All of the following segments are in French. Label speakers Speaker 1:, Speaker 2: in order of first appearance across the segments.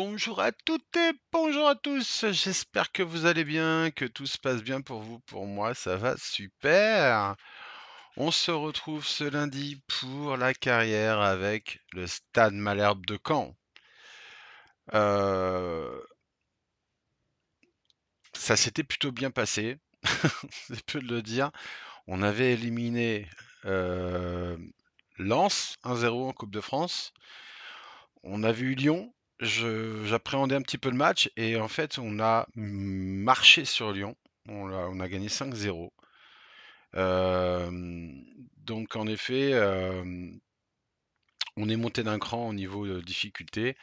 Speaker 1: Bonjour à toutes et bonjour à tous. J'espère que vous allez bien, que tout se passe bien pour vous. Pour moi, ça va super. On se retrouve ce lundi pour la carrière avec le Stade Malherbe de Caen. Euh, Ça s'était plutôt bien passé, c'est peu de le dire. On avait éliminé euh, Lens 1-0 en Coupe de France. On a vu Lyon. J'appréhendais un petit peu le match et en fait, on a marché sur Lyon. On a gagné 5-0. Donc en effet, on est monté d'un cran au niveau de difficulté.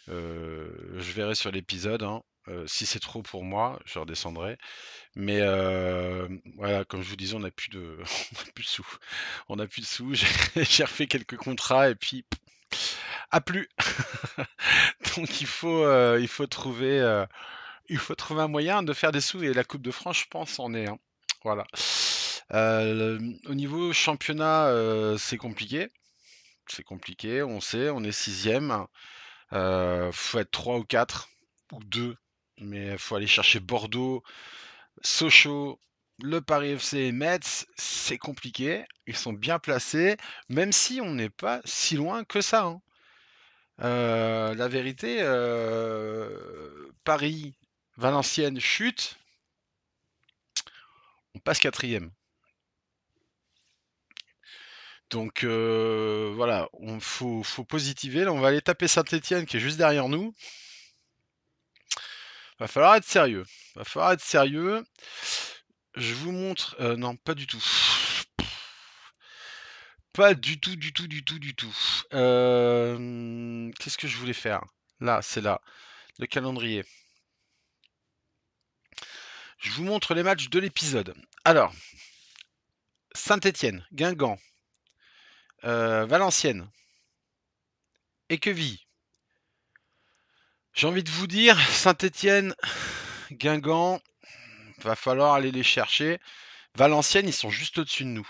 Speaker 1: Je verrai sur l'épisode, hein. Si c'est trop pour moi, je redescendrai. Mais voilà, comme je vous disais, on n'a plus de, on n'a plus de sous. On n'a plus de sous. J'ai refait quelques contrats et puis à plus. Donc il faut trouver un moyen de faire des sous et la coupe de France, je pense, en est un. Voilà. Au niveau championnat, c'est compliqué. C'est compliqué, on sait, on est sixième. Faut être 3 ou 4 ou 2, mais faut aller chercher Bordeaux, Sochaux, le Paris FC et Metz. C'est compliqué. Ils sont bien placés, même si on n'est pas si loin que ça, hein. La vérité, Paris, Valenciennes chute, on passe quatrième. Donc voilà, faut positiver. Là, on va aller taper Saint-Étienne qui est juste derrière nous. Va falloir être sérieux. Va falloir être sérieux. Je vous montre. Non, pas du tout. Pas du tout, du tout, du tout, du tout. Qu'est-ce que je voulais faire? Là, c'est là. Le calendrier. Je vous montre les matchs de l'épisode. Alors, Saint-Étienne, Guingamp, Valenciennes, Équevilles. J'ai envie de vous dire, Saint-Étienne, Guingamp, va falloir aller les chercher. Valenciennes, ils sont juste au-dessus de nous.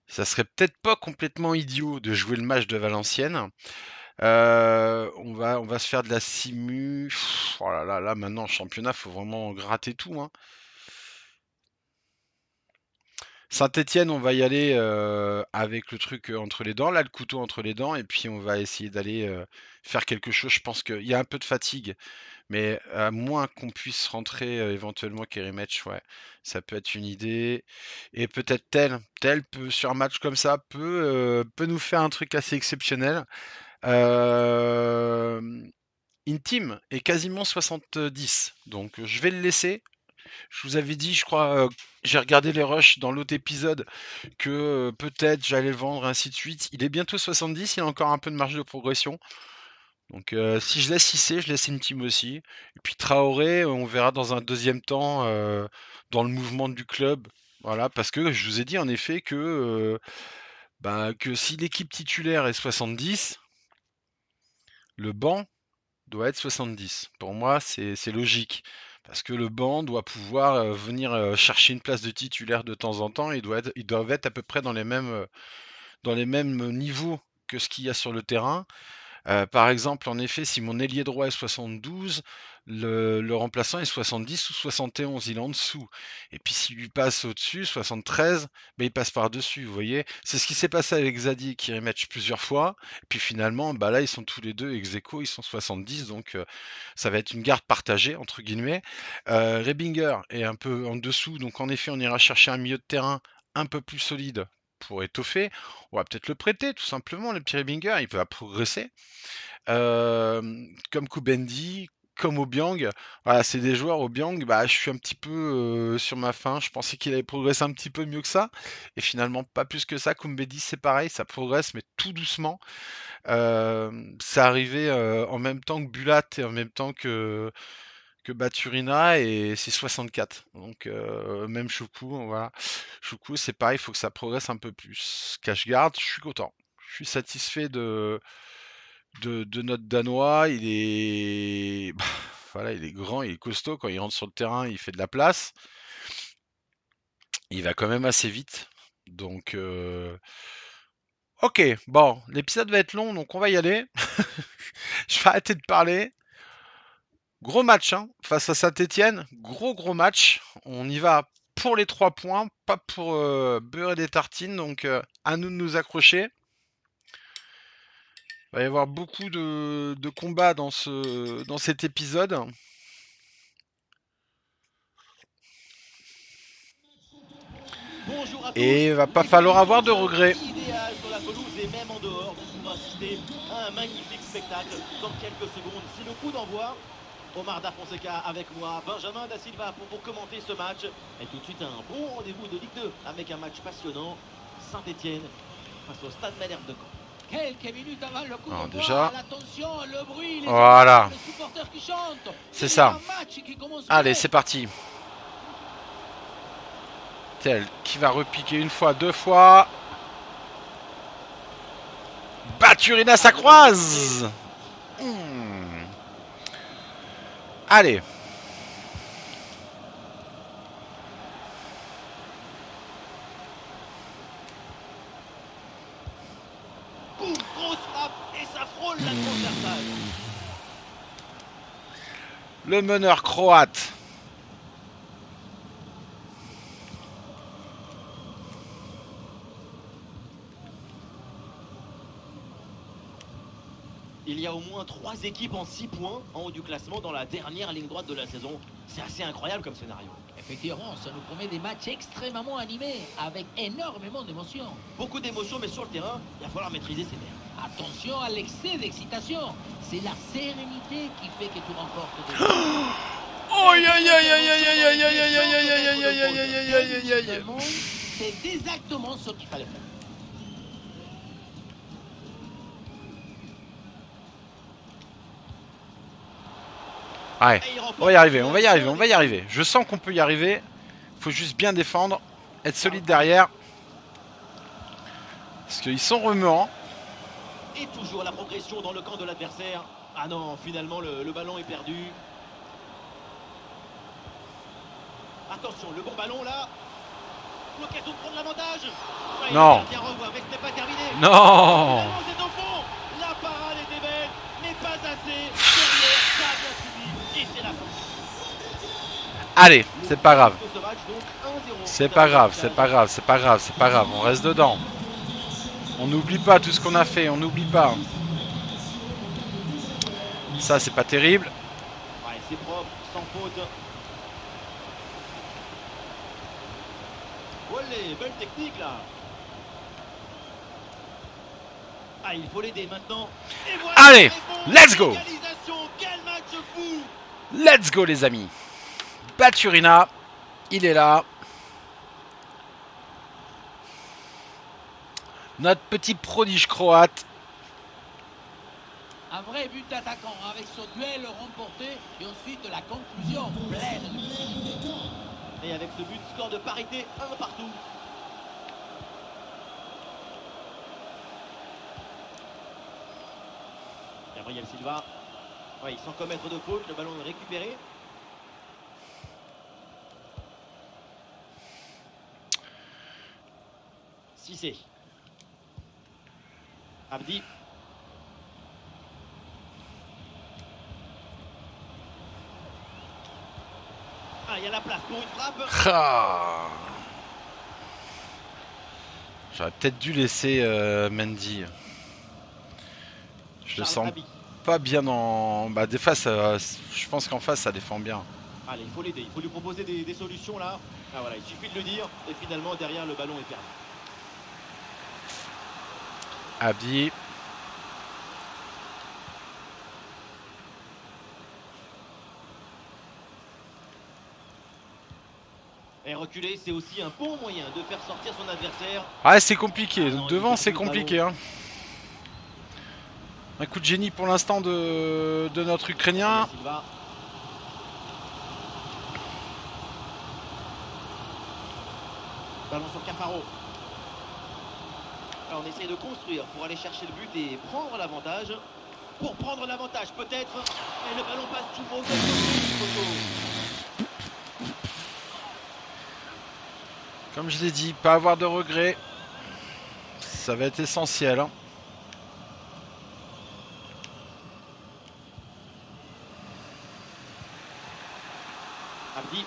Speaker 1: Ça serait peut-être pas complètement idiot de jouer le match de Valenciennes. On va se faire de la simu. Oh là là, là maintenant en championnat, faut vraiment gratter tout, hein. Saint-Étienne, on va y aller avec le truc entre les dents, là, le couteau entre les dents, et puis on va essayer d'aller faire quelque chose. Je pense qu'il y a un peu de fatigue, mais à moins qu'on puisse rentrer éventuellement Kerry Match, ouais, ça peut être une idée. Et peut-être tel peut, sur un match comme ça peut nous faire un truc assez exceptionnel. Euh, Intime est quasiment 70, donc je vais le laisser. Je vous avais dit, je crois, j'ai regardé les rushs dans l'autre épisode, que peut-être j'allais le vendre, ainsi de suite. Il est bientôt 70, il a encore un peu de marge de progression. Donc si je laisse Cissé, je laisse Intime aussi. Et puis Traoré, on verra dans un deuxième temps dans le mouvement du club. Voilà, parce que je vous ai dit en effet que si l'équipe titulaire est 70, le banc doit être 70. Pour moi, c'est logique. Parce que le banc doit pouvoir venir chercher une place de titulaire de temps en temps. Ils doivent être à peu près dans les mêmes niveaux que ce qu'il y a sur le terrain. Par exemple, en effet, si mon ailier droit est 72, le remplaçant est 70 ou 71, il est en dessous. Et puis s'il lui passe au-dessus, 73, ben, il passe par-dessus, vous voyez? C'est ce qui s'est passé avec Zadie et Kirimatch plusieurs fois. Et puis finalement, bah là, ils sont tous les deux ex aequo, ils sont 70, donc ça va être une garde partagée, entre guillemets. Rebinger est un peu en dessous, donc en effet, on ira chercher un milieu de terrain un peu plus solide pour étoffer. On va peut-être le prêter, tout simplement, le petit Rebinger, il va progresser. Comme Koubendi, comme Obiang. Voilà, c'est des joueurs. Obiang, bah, je suis un petit peu sur ma faim. Je pensais qu'il allait progresser un petit peu mieux que ça. Et finalement, pas plus que ça. Koumbedi, c'est pareil, ça progresse, mais tout doucement. C'est arrivé en même temps que Bulat et en même temps que Baturina, et c'est 64. Donc, même Choukou, voilà. Choukou, c'est pareil, il faut que ça progresse un peu plus. Cache-garde, je suis content. Je suis satisfait de notre Danois. Il est, voilà, il est grand, il est costaud. Quand il rentre sur le terrain, il fait de la place. Il va quand même assez vite. Donc, Ok, bon, l'épisode va être long, donc on va y aller. Je vais arrêter de parler. Gros match hein, face à Saint-Etienne. Gros match. On y va pour les 3 points, pas pour beurrer des tartines. Donc à nous de nous accrocher. Il va y avoir beaucoup de combats dans cet épisode. Et il va pas falloir avoir de regrets.
Speaker 2: Idéal sur la pelouse et même en dehors, donc on va assister à un magnifique spectacle dans quelques secondes. C'est le coup d'envoi. Omar Da Fonseca avec moi, Benjamin Da Silva pour commenter ce match. Et tout de suite un bon rendez-vous de Ligue 2 avec un match passionnant. Saint-Etienne face au Stade Malherbe de Caen.
Speaker 3: Quelques minutes avant le coup d'envoi,
Speaker 1: déjà,
Speaker 3: l'attention, le bruit, les
Speaker 1: voilà,
Speaker 3: supporters qui chantent.
Speaker 1: c'est ça.
Speaker 3: Qui
Speaker 1: allez, c'est parti. Tel qui va repiquer une fois, 2 fois. Baturina, ça croise. Allez.
Speaker 2: Boum, grosse frappe et ça frôle la transversale.
Speaker 1: Le meneur croate.
Speaker 2: Il y a au moins 3 équipes en 6 points en haut du classement dans la dernière ligne droite de la saison. C'est assez incroyable comme scénario.
Speaker 3: Effectivement, ça nous promet des matchs extrêmement animés, avec énormément d'émotions.
Speaker 2: Beaucoup d'émotions, mais sur le terrain, il va falloir maîtriser ses nerfs.
Speaker 3: Attention à l'excès d'excitation. C'est la sérénité qui fait que tu remportes des C'est exactement ce qu'il fallait faire.
Speaker 1: Ouais, on va y arriver. Je sens qu'on peut y arriver. Faut juste bien défendre, être solide derrière. Parce qu'ils sont remuants.
Speaker 2: Et toujours la progression dans le camp de l'adversaire. Ah non, finalement le ballon est perdu. Attention, le bon ballon là. L'occasion de prendre l'avantage. Ouais,
Speaker 1: non.
Speaker 2: Mais ce n'est pas terminé.
Speaker 1: Non.
Speaker 2: C'est au fond. La parade était belle, mais pas assez. Derrière, ça a bien subi. Et c'est la fin.
Speaker 1: Allez, c'est pas grave. C'est pas grave. On reste dedans. On n'oublie pas tout ce qu'on a fait, on n'oublie pas. Ça, c'est pas terrible.
Speaker 2: Ouais, c'est propre, sans faute. Olé, belle technique là. Ah, il faut l'aider maintenant. Et voilà,
Speaker 1: allez, let's go.
Speaker 2: Quel match fou.
Speaker 1: Let's go les amis. Baturina, il est là. Notre petit prodige croate.
Speaker 3: Un vrai but d'attaquant avec ce duel remporté et ensuite la conclusion pleine de lucidité.
Speaker 2: Et avec ce but, score de parité, 1 partout. Gabriel Silva. Ouais, sans commettre de faute, le ballon est récupéré. Cissé. Abdi. Ah, il y a la place pour une frappe.
Speaker 1: Ah. J'aurais peut-être dû laisser Mendy. Je le sens pas bien en... Bah des fois, je pense qu'en face, ça défend bien.
Speaker 2: Allez, il faut l'aider, il faut lui proposer des solutions là. Ah voilà, il suffit de le dire. Et finalement, derrière, le ballon est perdu.
Speaker 1: Abdi.
Speaker 2: Et reculer, c'est aussi un bon moyen de faire sortir son adversaire.
Speaker 1: Ah, c'est compliqué. Donc, devant, c'est compliqué. Hein. Un coup de génie pour l'instant de notre Ukrainien.
Speaker 2: Ballon sur Cafaro. Alors on essaie de construire pour aller chercher le but et prendre l'avantage. Pour prendre l'avantage peut-être. Et le ballon passe tout mauvais.
Speaker 1: Comme je l'ai dit, pas avoir de regrets. Ça va être essentiel. Hein.
Speaker 2: Abdi.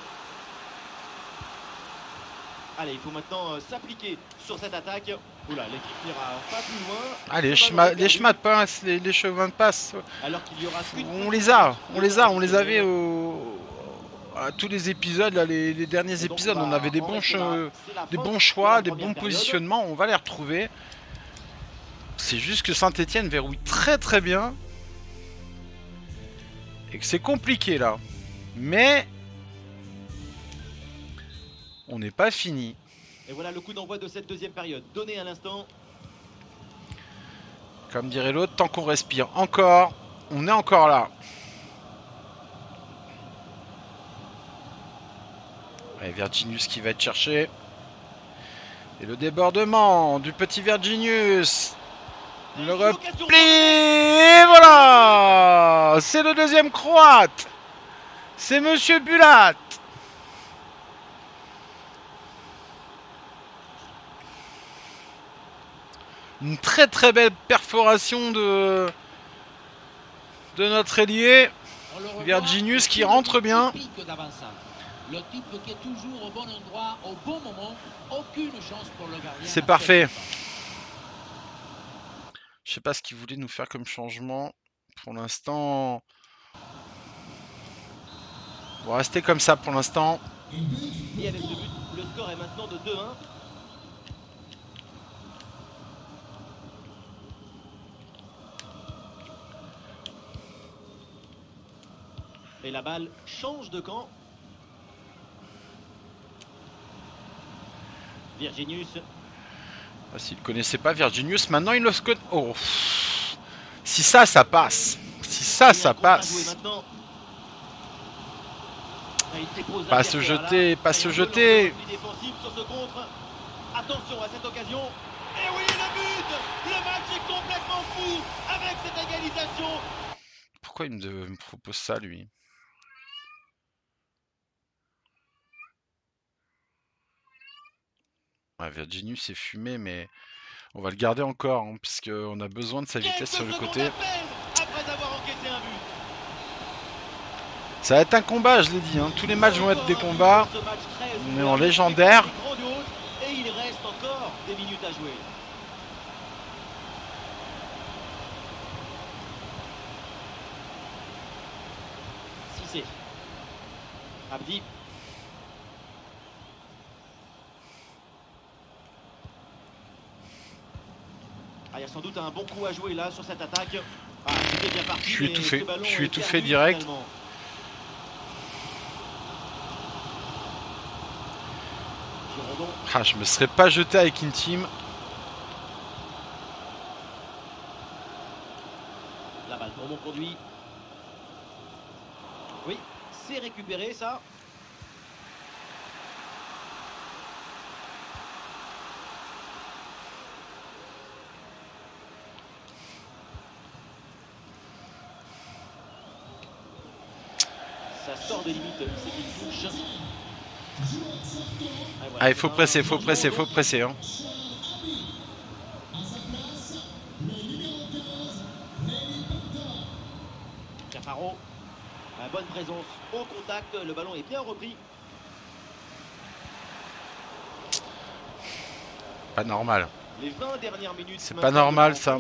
Speaker 2: Allez, il faut maintenant s'appliquer sur cette attaque. Oula, l'équipe n'ira pas plus loin.
Speaker 1: Allez, les chemins de passe, les chemins de passe.
Speaker 2: Alors qu'il y aura
Speaker 1: on les a, on les avait à tous les épisodes, là, les derniers épisodes, on avait des bons choix, des bons positionnements, on va les retrouver. C'est juste que Saint-Etienne verrouille très très bien. Et que c'est compliqué là. Mais on n'est pas fini.
Speaker 2: Et voilà le coup d'envoi de cette deuxième période, donné à l'instant.
Speaker 1: Comme dirait l'autre, tant qu'on respire encore, on est encore là. Allez, Virginius qui va être cherché. Et le débordement du petit Virginius. Le repli. Et voilà. C'est le deuxième croate. C'est Monsieur Bulat. Une très très belle perforation de notre ailier. Virginius qui rentre bien.
Speaker 3: Le type qui est toujours au bon endroit, au bon moment, aucune chance pour le gardien.
Speaker 1: C'est parfait. Je sais pas ce qu'il voulait nous faire comme changement. Pour l'instant, on va rester comme ça pour l'instant.
Speaker 2: Et avec ce but, le score est maintenant de 2-1. Et la balle change de camp. Virginius.
Speaker 1: Ah, s'il ne connaissait pas Virginius, maintenant il le connaît. Oh. Si ça passe. Si ça passe. Pas se jeter, pas se jeter.
Speaker 2: Attention à cette occasion. Et oui, le but. Le match est complètement fou avec cette égalisation.
Speaker 1: Pourquoi il me propose ça, lui? Virginius est fumé, mais on va le garder encore, hein, puisqu'on a besoin de sa vitesse sur le côté.
Speaker 2: Après avoir encaissé un but.
Speaker 1: Ça va être un combat, je l'ai dit. Hein. Tous les matchs vont être des combats. On est en légendaire.
Speaker 2: Et il reste encore des minutes à jouer. Cissé. Abdi. Ah, il y a sans doute un bon coup à jouer là sur cette attaque. Ah, c'était bien parti.
Speaker 1: Je suis étouffé direct. Ah, je me serais pas jeté avec une team.
Speaker 2: La balle pour mon conduit. Oui, c'est récupéré ça. Ça sort des limites, c'est une touche.
Speaker 1: Voilà, il faut presser, faut presser, faut presser. Hein.
Speaker 2: Cafaro, la bonne présence au contact, le ballon est bien repris.
Speaker 1: Pas normal.
Speaker 2: Les 20 dernières minutes.
Speaker 1: C'est pas normal ça.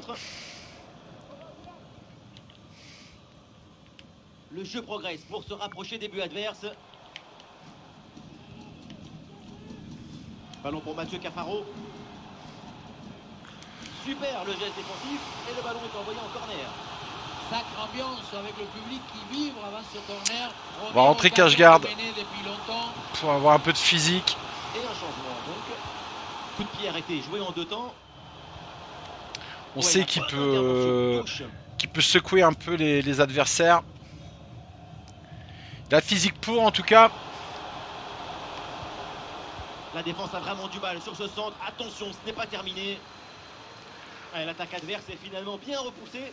Speaker 2: Le jeu progresse pour se rapprocher des buts adverses. Ballon pour Mathieu Cafaro. Super le geste défensif et le ballon est envoyé en corner.
Speaker 3: Sacre ambiance avec le public qui vibre avant ce corner.
Speaker 1: On va rentrer cache-garde pour avoir un peu de physique.
Speaker 2: Et un changement donc. Coup de pied arrêté, joué en deux temps.
Speaker 1: On sait qu'il peut secouer un peu les adversaires. La physique pour en tout cas.
Speaker 2: La défense a vraiment du mal sur ce centre. Attention, ce n'est pas terminé. L'attaque adverse est finalement bien repoussée.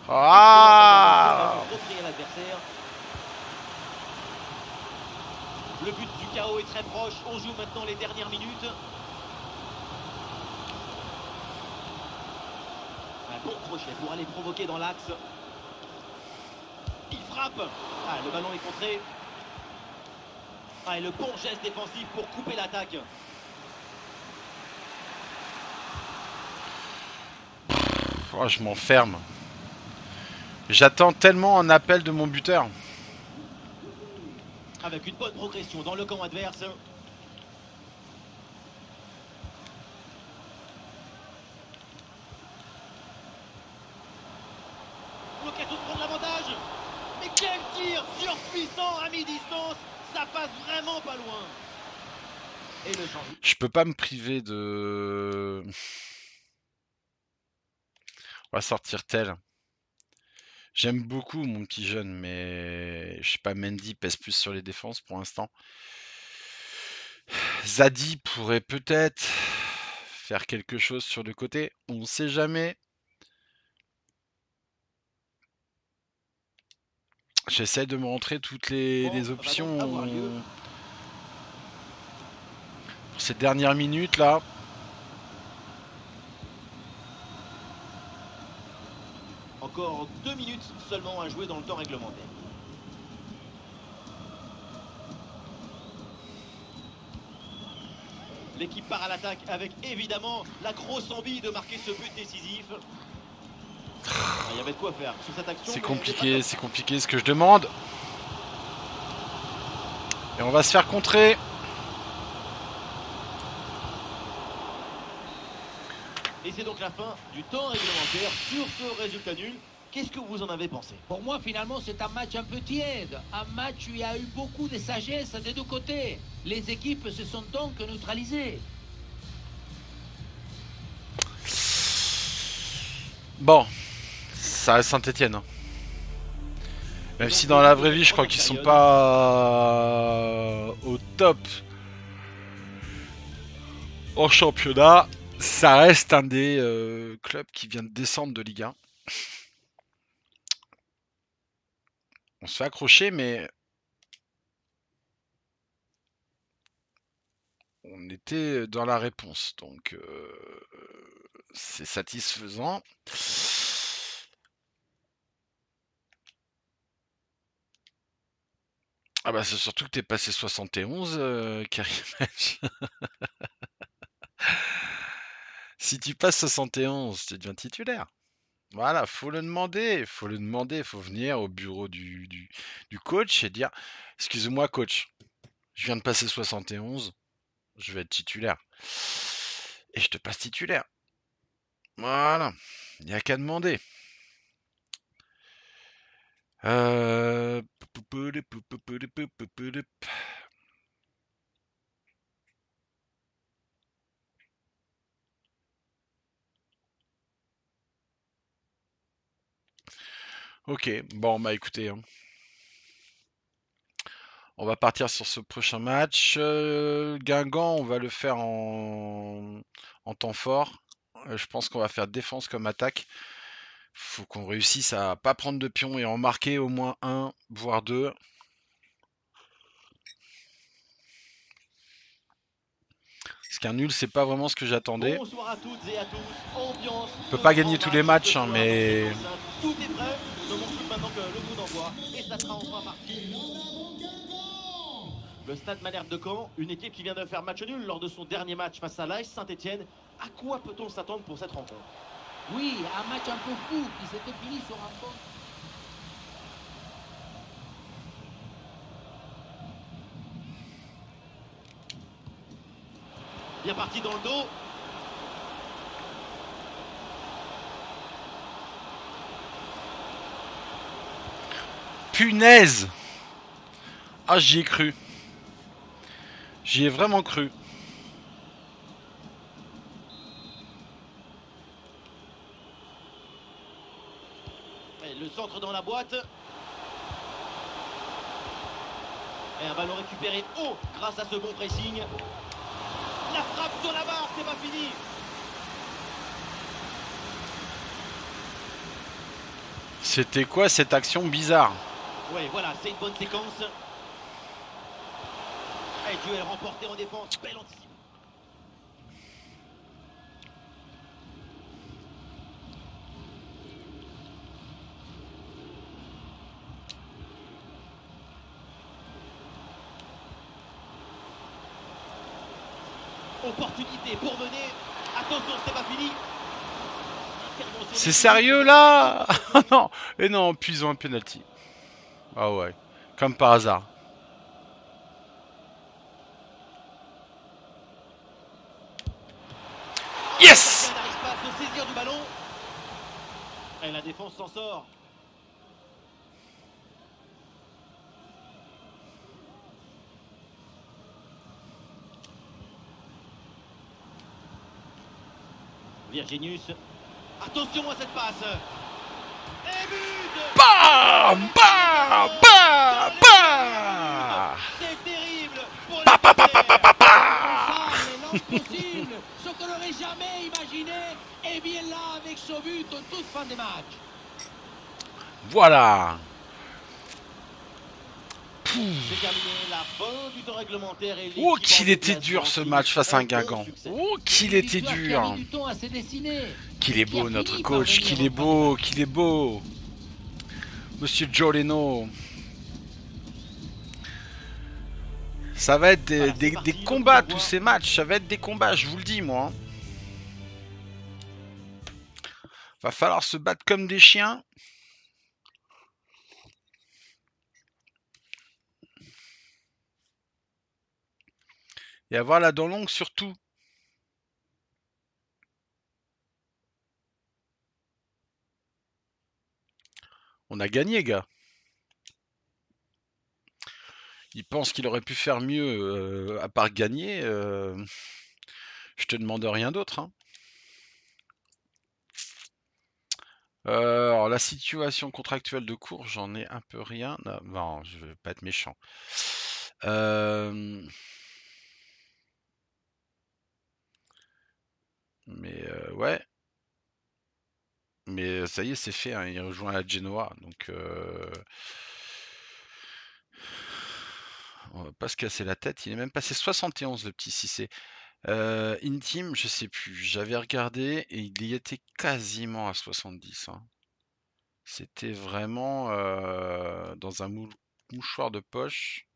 Speaker 1: Ah!
Speaker 2: Le but du chaos est très proche. On joue maintenant les dernières minutes. Un bon crochet pour aller provoquer dans l'axe. Il frappe. Ah, le ballon est contré. Ah, et le bon geste défensif pour couper l'attaque.
Speaker 1: Oh, je m'enferme. J'attends tellement un appel de mon buteur.
Speaker 2: Avec une bonne progression dans le camp adverse. L'occasion de prendre l'avantage. Mais quel tir surpuissant à mi-distance. Ça passe vraiment pas loin. Et le changement.
Speaker 1: Je peux pas me priver de... On va sortir tel. J'aime beaucoup mon petit jeune, mais je sais pas, Mendy pèse plus sur les défenses pour l'instant. Zadi pourrait peut-être faire quelque chose sur le côté, on ne sait jamais. J'essaie de me rentrer toutes les options pour ces dernières minutes là.
Speaker 2: Encore 2 minutes seulement à jouer dans le temps réglementaire. L'équipe part à l'attaque avec évidemment la grosse envie de marquer ce but décisif. Il y avait de quoi faire sur cette action.
Speaker 1: C'est compliqué ce que je demande. Et on va se faire contrer.
Speaker 2: Et c'est donc la fin du temps réglementaire sur ce résultat nul. Qu'est-ce que vous en avez pensé?
Speaker 3: Pour moi, finalement, c'est un match un peu tiède. Un match où il y a eu beaucoup de sagesse des deux côtés. Les équipes se sont donc neutralisées.
Speaker 1: Bon, ça reste Saint-Etienne. Même si dans la vraie vie, je crois qu'ils sont pas au top en championnat. Ça reste un des clubs qui vient de descendre de Ligue 1. On se fait accrocher, mais on était dans la réponse. Donc, c'est satisfaisant. Ah bah c'est surtout que t'es passé 71, Karim. Si tu passes 71, tu deviens titulaire. Voilà, faut le demander, faut venir au bureau du coach et dire excusez-moi coach, je viens de passer 71, je vais être titulaire. Et je te passe titulaire. Voilà, il n'y a qu'à demander. Ok, bon bah écoutez, hein. On va partir sur ce prochain match. Guingamp, on va le faire en temps fort. Je pense qu'on va faire défense comme attaque. Faut qu'on réussisse à pas prendre de pion et en marquer au moins un, voire deux. Parce qu'un nul, c'est pas vraiment ce que j'attendais.
Speaker 2: Bonsoir à toutes et à tous. Ambiance.
Speaker 1: On peut pas gagner tous les matchs, hein, mais
Speaker 2: Tout est prêt. Nous ne manque plus maintenant que le coup d'envoi. Et ça sera enfin parti. Le Stade Malherbe de Caen, une équipe qui vient de faire match nul lors de son dernier match face à l'AS Saint-Etienne. À quoi peut-on s'attendre pour cette rencontre?
Speaker 3: Oui, un match un peu fou qui s'était fini sur un bon...
Speaker 2: Bien parti dans le dos.
Speaker 1: punaise! Ah, j'y ai cru. J'y ai vraiment cru.
Speaker 2: Et le centre dans la boîte. Et un ballon récupéré haut grâce à ce bon pressing. La frappe sur la barre, c'est pas fini.
Speaker 1: C'était quoi cette action bizarre?
Speaker 2: Ouais, voilà, c'est une bonne séquence. Et duel remporté en défense, belle anticipation. Opportunité pour mener. Attention, c'était pas fini.
Speaker 1: C'est sérieux là? Non. Et non, puis ils ont un penalty. Ah ouais, comme par hasard. Yes!
Speaker 2: Il n'arrive pas à se saisir du ballon. Et la défense s'en sort. Virginius. Attention à cette passe. Et but!
Speaker 1: Bam! Bam! Bam! Bam!
Speaker 2: C'est terrible pour
Speaker 1: Pa, pa, pa, pa, pa, pa, pa!
Speaker 3: Ça, c'est l'impossible. Ce qu'on n'aurait jamais imaginé. Et bien là, avec ce but, en toute fin de match.
Speaker 1: Voilà.
Speaker 2: C'est terminé, la fin du temps réglementaire. Et
Speaker 1: Oh,
Speaker 2: l'équipe
Speaker 1: qu'il
Speaker 2: en
Speaker 1: était dur
Speaker 2: déplacement
Speaker 1: ce
Speaker 2: signe
Speaker 1: match face à un
Speaker 2: bon
Speaker 1: Guingamp.
Speaker 2: succès.
Speaker 1: Oh, qu'il
Speaker 3: Une
Speaker 1: était
Speaker 3: victoire qui a
Speaker 1: dur.
Speaker 3: mis du temps à se dessiner.
Speaker 1: Qu'il est
Speaker 3: Qui a
Speaker 1: beau notre
Speaker 3: fini par
Speaker 1: coach,
Speaker 3: venir
Speaker 1: qu'il
Speaker 3: en
Speaker 1: est
Speaker 3: fin de
Speaker 1: beau,
Speaker 3: match.
Speaker 1: qu'il est beau. Monsieur Joe Leno. Ça va être
Speaker 2: Voilà, c'est
Speaker 1: des
Speaker 2: parti,
Speaker 1: combats
Speaker 2: le coup
Speaker 1: tous
Speaker 2: d'envoi.
Speaker 1: ces matchs, ça va être des combats, je vous le dis moi. Va falloir se battre comme des chiens. Et avoir la dent longue surtout. On a gagné, gars. Il pense qu'il aurait pu faire mieux à part gagner. Je te demande rien d'autre. Hein. Alors la situation contractuelle de cours, j'en ai un peu rien. Non, je vais pas être méchant. Mais ouais. Mais ça y est, c'est fait. Hein, il rejoint la Genoa, donc on va pas se casser la tête. Il est même passé 71 le petit Cissé. Intime, je sais plus. J'avais regardé et il y était quasiment à 70. Hein. C'était vraiment dans un mouchoir de poche.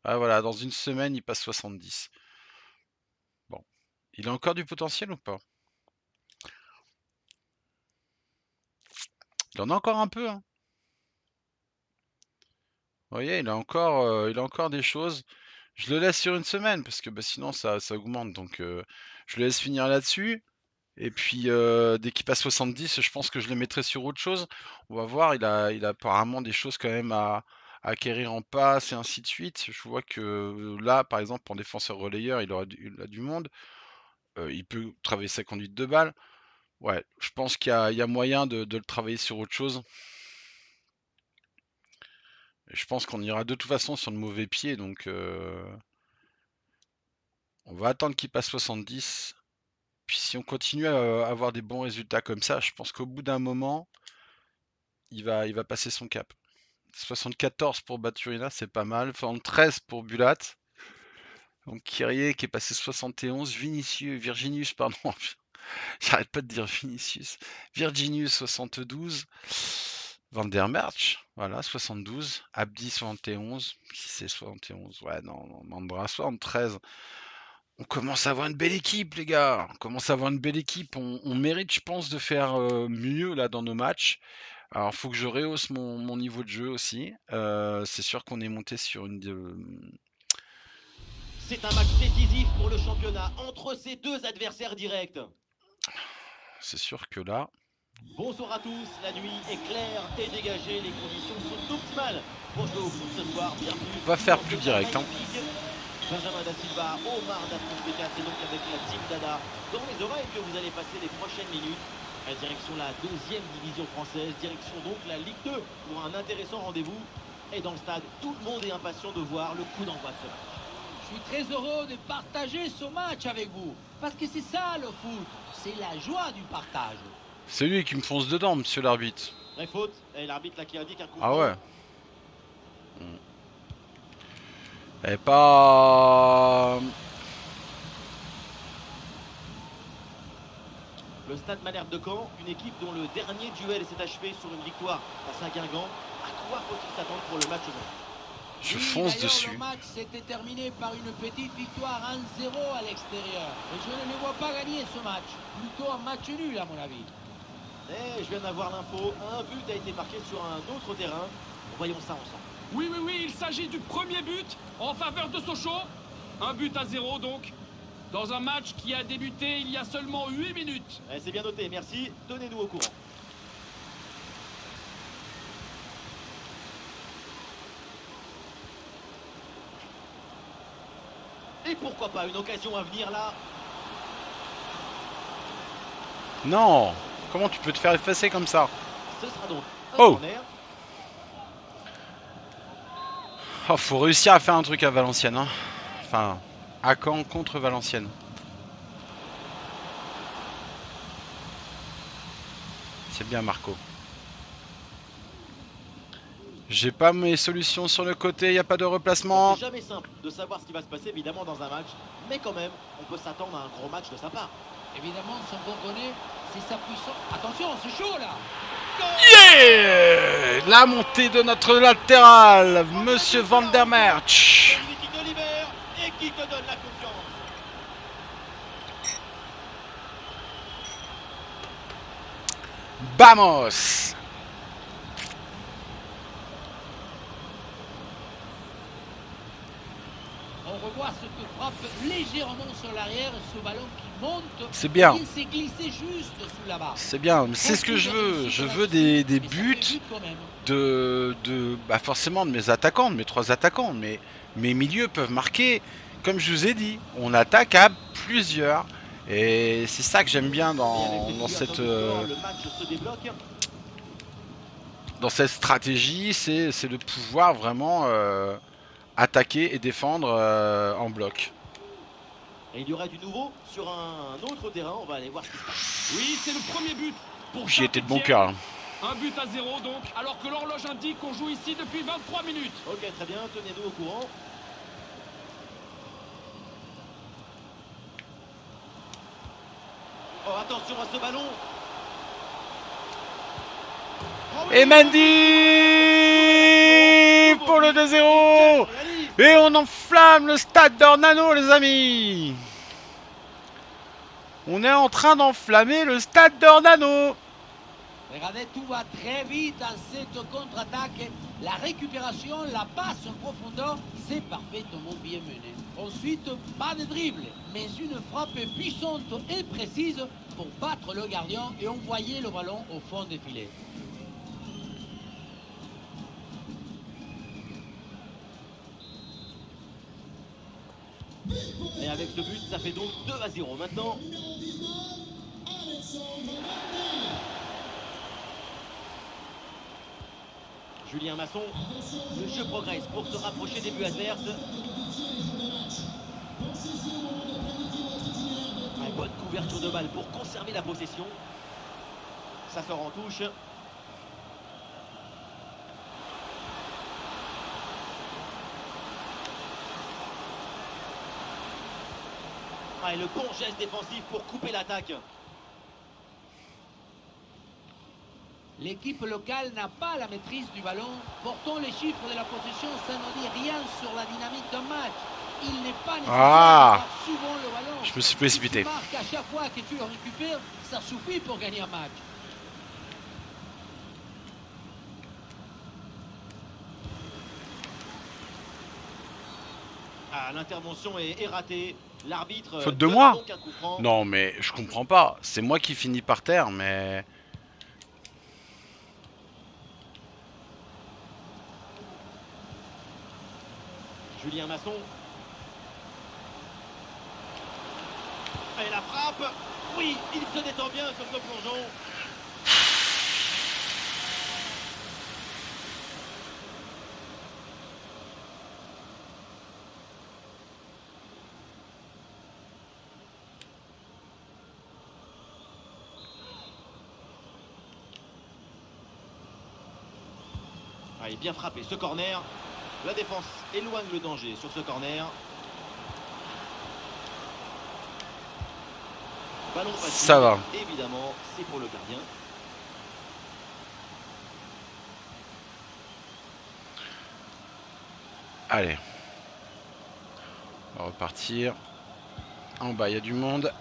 Speaker 1: Ah voilà, dans une semaine, il passe 70. Bon. Il a encore du potentiel ou pas? Il en a encore un peu, hein. Vous voyez, il a encore des choses. Je le laisse sur une semaine parce que bah, sinon ça augmente. Donc je le laisse finir là-dessus. Et puis dès qu'il passe 70, je pense que je le mettrai sur autre chose. On va voir, il a apparemment des choses quand même à acquérir en passe et ainsi de suite. Je vois que là, par exemple, en défenseur relayeur, il a du monde. Il peut travailler sa conduite de balle. Ouais, je pense il y a moyen de le travailler sur autre chose. Et je pense qu'on ira de toute façon sur le mauvais pied, donc on va attendre qu'il passe 70. Puis si on continue à avoir des bons résultats comme ça, je pense qu'au bout d'un moment, il va passer son cap. 74 pour Baturina, c'est pas mal. Enfin, 13 pour Bulat. Donc Kyrie qui est passé 71. Virginius, pardon. J'arrête pas de dire Vinicius. Virginius 72. Van der Merch, voilà, 72. Abdi 71. Qui c'est 71? Ouais, non, Mandra 73. On commence à avoir une belle équipe, les gars. On commence à avoir une belle équipe. On mérite, je pense, de faire mieux là dans nos matchs. Alors, faut que je rehausse mon niveau de jeu aussi. C'est sûr qu'on est monté sur une.
Speaker 2: C'est un match décisif pour le championnat entre ces deux adversaires directs.
Speaker 1: C'est sûr que là.
Speaker 2: Bonsoir à tous, la nuit est claire et dégagée, les conditions sont optimales pour jouer au foot ce soir. Bienvenue.
Speaker 1: On va faire
Speaker 2: dans
Speaker 1: plus
Speaker 2: ce
Speaker 1: direct.
Speaker 2: stade magnifique. Benjamin Da Silva, Omar Da Fonseca, c'est donc avec la team Dada dans les oreilles que vous allez passer les prochaines minutes. Direction la deuxième division française, direction donc la Ligue 2 pour un intéressant rendez-vous. Et dans le stade, tout le monde est impatient de voir le coup d'envoi de ce match.
Speaker 3: Je suis très heureux de partager ce match avec vous. Parce que c'est ça le foot. C'est la joie du partage.
Speaker 1: C'est lui qui me fonce dedans, monsieur l'arbitre.
Speaker 2: Vraie faute, et l'arbitre là qui indique un coup
Speaker 1: Ah
Speaker 2: franc.
Speaker 1: ouais. Elle est pas...
Speaker 2: Le Stade Malherbe de Caen, une équipe dont le dernier duel s'est achevé sur une victoire face à Guingamp. À quoi faut-il s'attendre pour le match aujourd'hui?
Speaker 1: Je
Speaker 3: Oui,
Speaker 1: fonce
Speaker 3: d'ailleurs,
Speaker 1: dessus.
Speaker 3: le match s'était terminé par une petite victoire 1-0 à l'extérieur. Et je ne les vois pas gagner ce match. Plutôt un match nul, à mon avis.
Speaker 2: Et je viens d'avoir l'info, un but a été marqué sur un autre terrain. Voyons ça ensemble.
Speaker 4: Oui, oui, oui, il s'agit du premier but en faveur de Sochaux. 1-0 donc. Dans un match qui a débuté il y a seulement 8 minutes.
Speaker 2: C'est bien noté, merci. Tenez-nous au courant. Et pourquoi pas une occasion à venir là?
Speaker 1: Non! Comment tu peux te faire effacer comme ça?
Speaker 2: Ce sera donc un
Speaker 1: Oh!
Speaker 2: corner.
Speaker 1: Oh, faut réussir à faire un truc à Valenciennes. Hein. Enfin, à Caen contre Valenciennes. C'est bien, Marco. J'ai pas mes solutions sur le côté, y a pas de replacement.
Speaker 2: C'est jamais simple de savoir ce qui va se passer évidemment dans un match, mais quand même, on peut s'attendre à un gros match de sa part.
Speaker 3: Évidemment, sans connaît, c'est sa puissance. Attention, c'est chaud là.
Speaker 1: Yeah! La montée de notre latéral, Monsieur Van der Merch.
Speaker 2: Celui qui te libère et qui te donne la confiance.
Speaker 1: Vamos!
Speaker 3: On revoit ce que frappe légèrement sur l'arrière, ce ballon qui monte.
Speaker 1: C'est bien.
Speaker 3: Il s'est glissé juste sous la barre.
Speaker 1: C'est bien, c'est ce que je veux. Je veux des buts bah forcément de mes attaquants, de mes 3 attaquants. Mais mes milieux peuvent marquer. Comme je vous ai dit, on attaque à plusieurs. Et c'est ça que j'aime bien dans cette stratégie, c'est de pouvoir vraiment attaquer et défendre en bloc.
Speaker 2: Et il y aura du nouveau sur un autre terrain, on va aller voir ce qui se passe.
Speaker 4: Oui, c'est le premier but pour
Speaker 1: J'y étais de bon
Speaker 4: Saint-Étienne.
Speaker 1: cœur.
Speaker 4: 1-0 donc, alors que l'horloge indique qu'on joue ici depuis 23 minutes.
Speaker 2: Ok, très bien, tenez-nous au courant. Oh, attention à ce ballon. Oh oui,
Speaker 1: Et Mendy pour le 2-0. Et on enflamme le stade d'Ornano, les amis. On est en train d'enflammer le stade d'Ornano.
Speaker 3: Regardez, tout va très vite dans cette contre-attaque. La récupération, la passe en profondeur, c'est parfaitement bien mené. Ensuite, pas de dribble, mais une frappe puissante et précise pour battre le gardien et envoyer le ballon au fond des filets.
Speaker 2: Et avec ce but, ça fait donc 2-0 maintenant. Julien Masson, le jeu progresse pour se rapprocher des buts adverses. Une bonne couverture de balle pour conserver la possession. Ça sort en touche. Et le bon geste défensif pour couper l'attaque.
Speaker 3: L'équipe locale n'a pas la maîtrise du ballon. Pourtant, les chiffres de la possession, ça ne dit rien sur la dynamique d'un match. Il n'est pas nécessaire d'avoir souvent le ballon.
Speaker 1: Je me suis précipité.
Speaker 3: Si tu marques à chaque fois que tu le récupères, ça suffit pour gagner un match.
Speaker 2: Ah, l'intervention est ratée. L'arbitre
Speaker 1: Faute de
Speaker 2: donne
Speaker 1: moi?
Speaker 2: donc un coup franc.
Speaker 1: Non, mais je comprends pas. C'est moi qui finis par terre, mais...
Speaker 2: Julien Masson. Et la frappe. Oui, il se détend bien sur ce plongeon. Ah, il est bien frappé ce corner. La défense éloigne le danger sur ce corner. Ballon facile.
Speaker 1: Ça va.
Speaker 2: Évidemment, c'est pour le gardien.
Speaker 1: Allez. On va repartir. En bas, il y a du monde.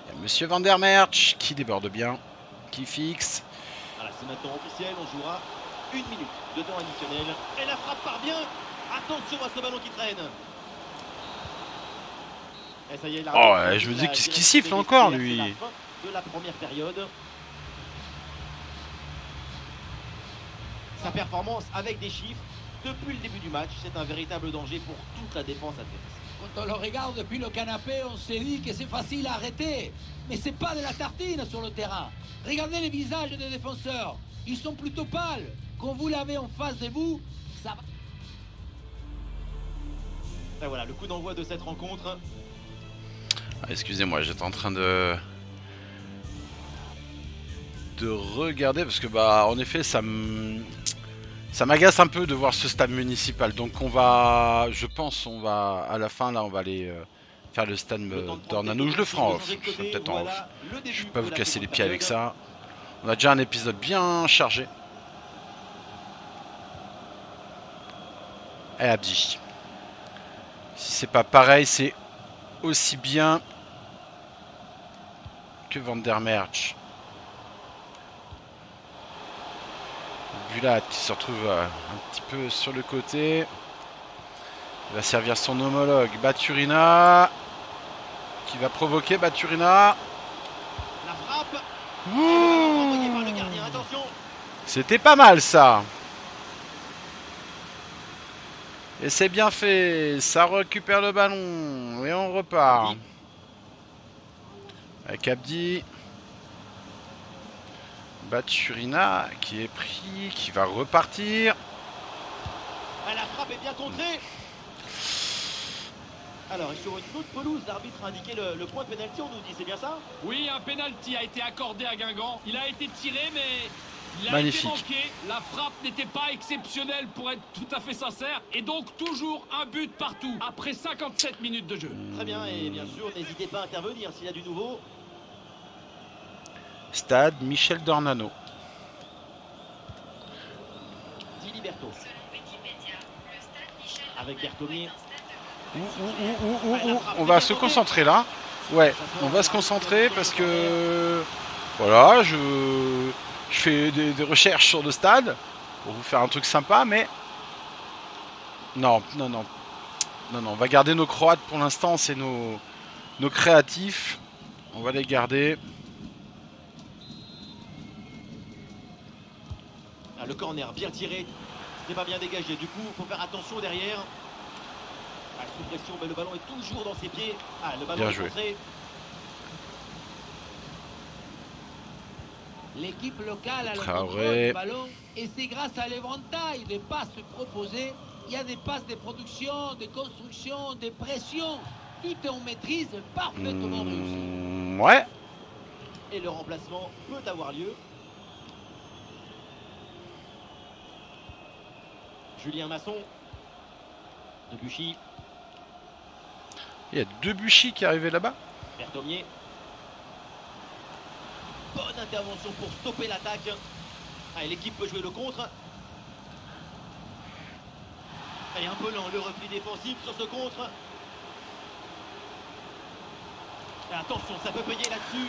Speaker 1: Il y a Monsieur Van der Merch qui déborde bien. Qui fixe.
Speaker 2: Voilà, c'est maintenant officiel. On jouera 1 minute de temps additionnel. Et la frappe part bien. Attention à ce ballon qui traîne. Et ça y est,
Speaker 1: oh, je me dis qu'est-ce qu'il siffle encore, lui.
Speaker 2: C'est la fin de la première période. Sa performance avec des chiffres depuis le début du match, c'est un véritable danger pour toute la défense adverse.
Speaker 3: Quand on le regarde depuis le canapé, on se dit que c'est facile à arrêter. Mais c'est pas de la tartine sur le terrain. Regardez les visages des défenseurs. Ils sont plutôt pâles. Quand vous l'avez en face de vous, ça va.
Speaker 2: Et voilà, le coup d'envoi de cette rencontre.
Speaker 1: Ah, excusez-moi, j'étais en train de regarder parce que bah en effet ça m'agace un peu de voir ce stade municipal. Donc on va, je pense, on va à la fin là, on va aller faire le stade d'Ornano. Je le ferai en off. Je ferai peut-être en off. Je vais pas vous casser les pieds avec ça. On a déjà un épisode bien chargé. Et Abdi. Si c'est pas pareil, c'est aussi bien que Van der Merch. Bulat qui se retrouve un petit peu sur le côté. Il va servir son homologue Baturina qui va provoquer Baturina.
Speaker 2: La frappe. Envoyé par le gardien. Attention.
Speaker 1: C'était pas mal ça. Et c'est bien fait. Ça récupère le ballon et on repart. Avec Abdi. Baturina qui est pris, qui va repartir.
Speaker 2: La frappe est bien contrée. Alors, et sur une autre pelouse, l'arbitre a indiqué le point de pénalty, on nous dit, c'est bien ça?
Speaker 4: Oui, un pénalty a été accordé à Guingamp. Il a été tiré, mais il a
Speaker 1: magnifique.
Speaker 4: été manqué. La frappe n'était pas exceptionnelle pour être tout à fait sincère. Et donc, toujours un but partout, après 57 minutes de jeu.
Speaker 2: Très bien, et bien sûr, n'hésitez pas à intervenir s'il y a du nouveau.
Speaker 1: Stade Michel d'Ornano.
Speaker 2: Di Liberto. Avec Berthomier.
Speaker 1: On va se concentrer là. Ouais, on va se concentrer parce que voilà, je fais des recherches sur le stade pour vous faire un truc sympa, mais non, on va garder nos Croates pour l'instant, c'est nos créatifs, on va les garder.
Speaker 2: Le corner bien tiré, ce n'est pas bien dégagé, du coup il faut faire attention derrière. Sous pression, mais le ballon est toujours dans ses pieds. Le ballon
Speaker 1: bien
Speaker 2: est
Speaker 1: joué.
Speaker 2: Contré.
Speaker 3: L'équipe locale a le
Speaker 1: Traoré.
Speaker 3: contrôle du ballon et c'est grâce à l'éventail des passes proposées. Il y a des passes de production, de construction, de pression. Tout est en maîtrise parfaitement réussi.
Speaker 1: Ouais.
Speaker 2: Et le remplacement peut avoir lieu. Julien Masson. Debuchy.
Speaker 1: Il y a Debuchy qui est arrivé là-bas.
Speaker 2: Berthomier. Bonne intervention pour stopper l'attaque. L'équipe peut jouer le contre. Un peu lent le repli défensif sur ce contre. Attention, ça peut payer là-dessus.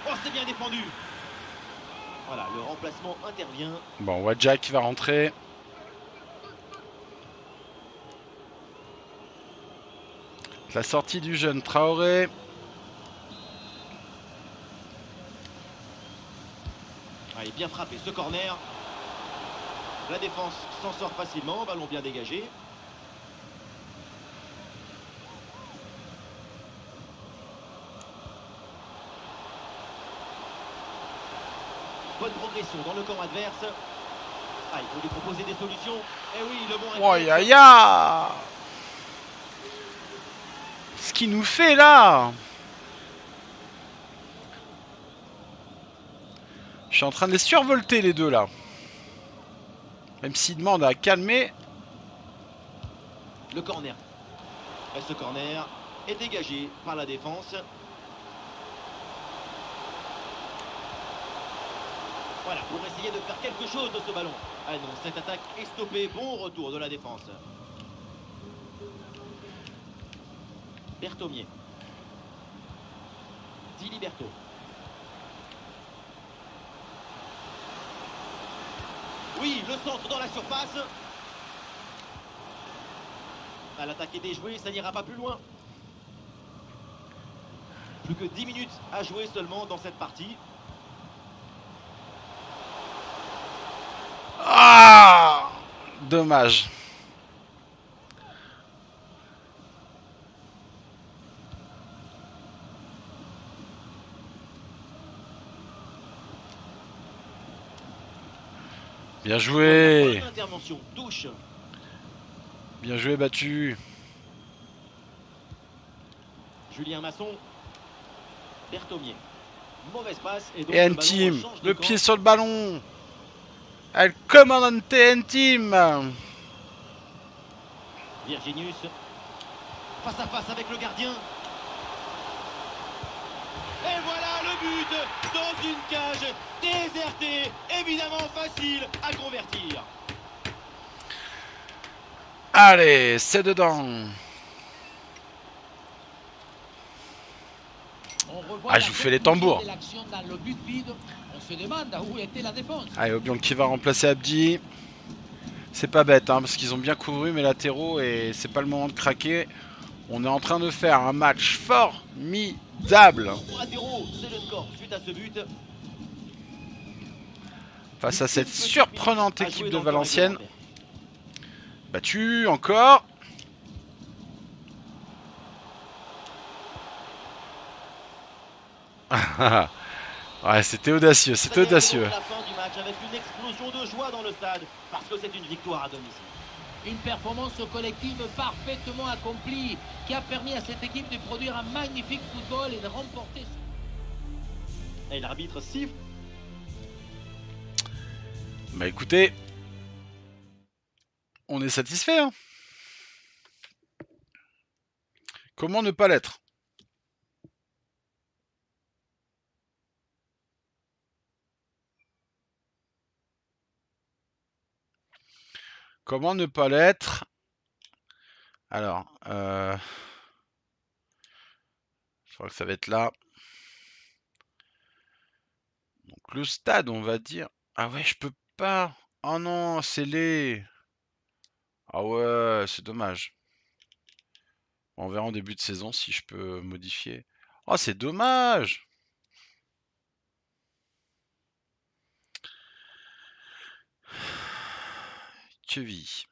Speaker 2: Oh, c'est bien défendu. Voilà, le remplacement intervient.
Speaker 1: Bon, Wadja qui va rentrer. La sortie du jeune Traoré.
Speaker 2: Il est bien frappé ce corner. La défense s'en sort facilement, ballon bien dégagé. Bonne progression dans le camp adverse. Il faut lui proposer des solutions. Et oui, le bon
Speaker 1: Oh, ya. Ce qu'il nous fait là. Je suis en train de les survolter les deux là. Même s'il demande à calmer.
Speaker 2: Le corner. Et ce corner est dégagé par la défense. Voilà, pour essayer de faire quelque chose de ce ballon. Ah non, cette attaque est stoppée. Bon retour de la défense. Berthomier. Diliberto. Oui, le centre dans la surface. À l'attaque est déjouée, ça n'ira pas plus loin. Plus que 10 minutes à jouer seulement dans cette partie.
Speaker 1: Ah, dommage. Bien joué.
Speaker 2: Bonne intervention, touche.
Speaker 1: Bien joué, battu.
Speaker 2: Julien Masson. Berthomier. Mauvaise passe. Et donc
Speaker 1: Et
Speaker 2: le ballon
Speaker 1: N-Team,
Speaker 2: change de
Speaker 1: le
Speaker 2: camp.
Speaker 1: pied sur le ballon. El Comandante N-Team.
Speaker 2: Virginius. Face à face avec le gardien. Et voilà le but dans une cage désertée. Évidemment facile à convertir.
Speaker 1: Allez, c'est dedans.
Speaker 3: On revoit
Speaker 1: Ah,
Speaker 3: la
Speaker 1: je vous fais les
Speaker 3: conclusion
Speaker 1: tambours.
Speaker 3: de l'action dans le but vide. On se demande où était la défense.
Speaker 1: Allez, Obiang qui va remplacer Abdi. C'est pas bête, hein, parce qu'ils ont bien couru mes latéraux et c'est pas le moment de craquer. On est en train de faire un match formidable
Speaker 2: 3-0, c'est le score suite à ce but.
Speaker 1: face à cette
Speaker 2: Une petite
Speaker 1: surprenante
Speaker 2: minute à
Speaker 1: équipe
Speaker 2: jouer
Speaker 1: de
Speaker 2: dans le temps
Speaker 1: Valenciennes.
Speaker 2: réglementaire.
Speaker 1: Battu encore. Ouais, c'était audacieux,
Speaker 2: Ça
Speaker 1: c'était
Speaker 2: y est, c'est
Speaker 1: audacieux.
Speaker 2: donc la fin du match avec une explosion de joie dans le stade parce que c'est une victoire à domicile.
Speaker 3: Une performance collective parfaitement accomplie qui a permis à cette équipe de produire un magnifique football et de remporter.
Speaker 2: Et l'arbitre siffle.
Speaker 1: Bah écoutez, on est satisfait, hein. Comment ne pas l'être? Comment ne pas l'être? Alors, je crois que ça va être là. Donc le stade, on va dire. Ah ouais, je peux pas. Oh non, c'est laid. Ah ouais, c'est dommage. On verra en début de saison si je peux modifier. Oh, c'est dommage. Quevilly.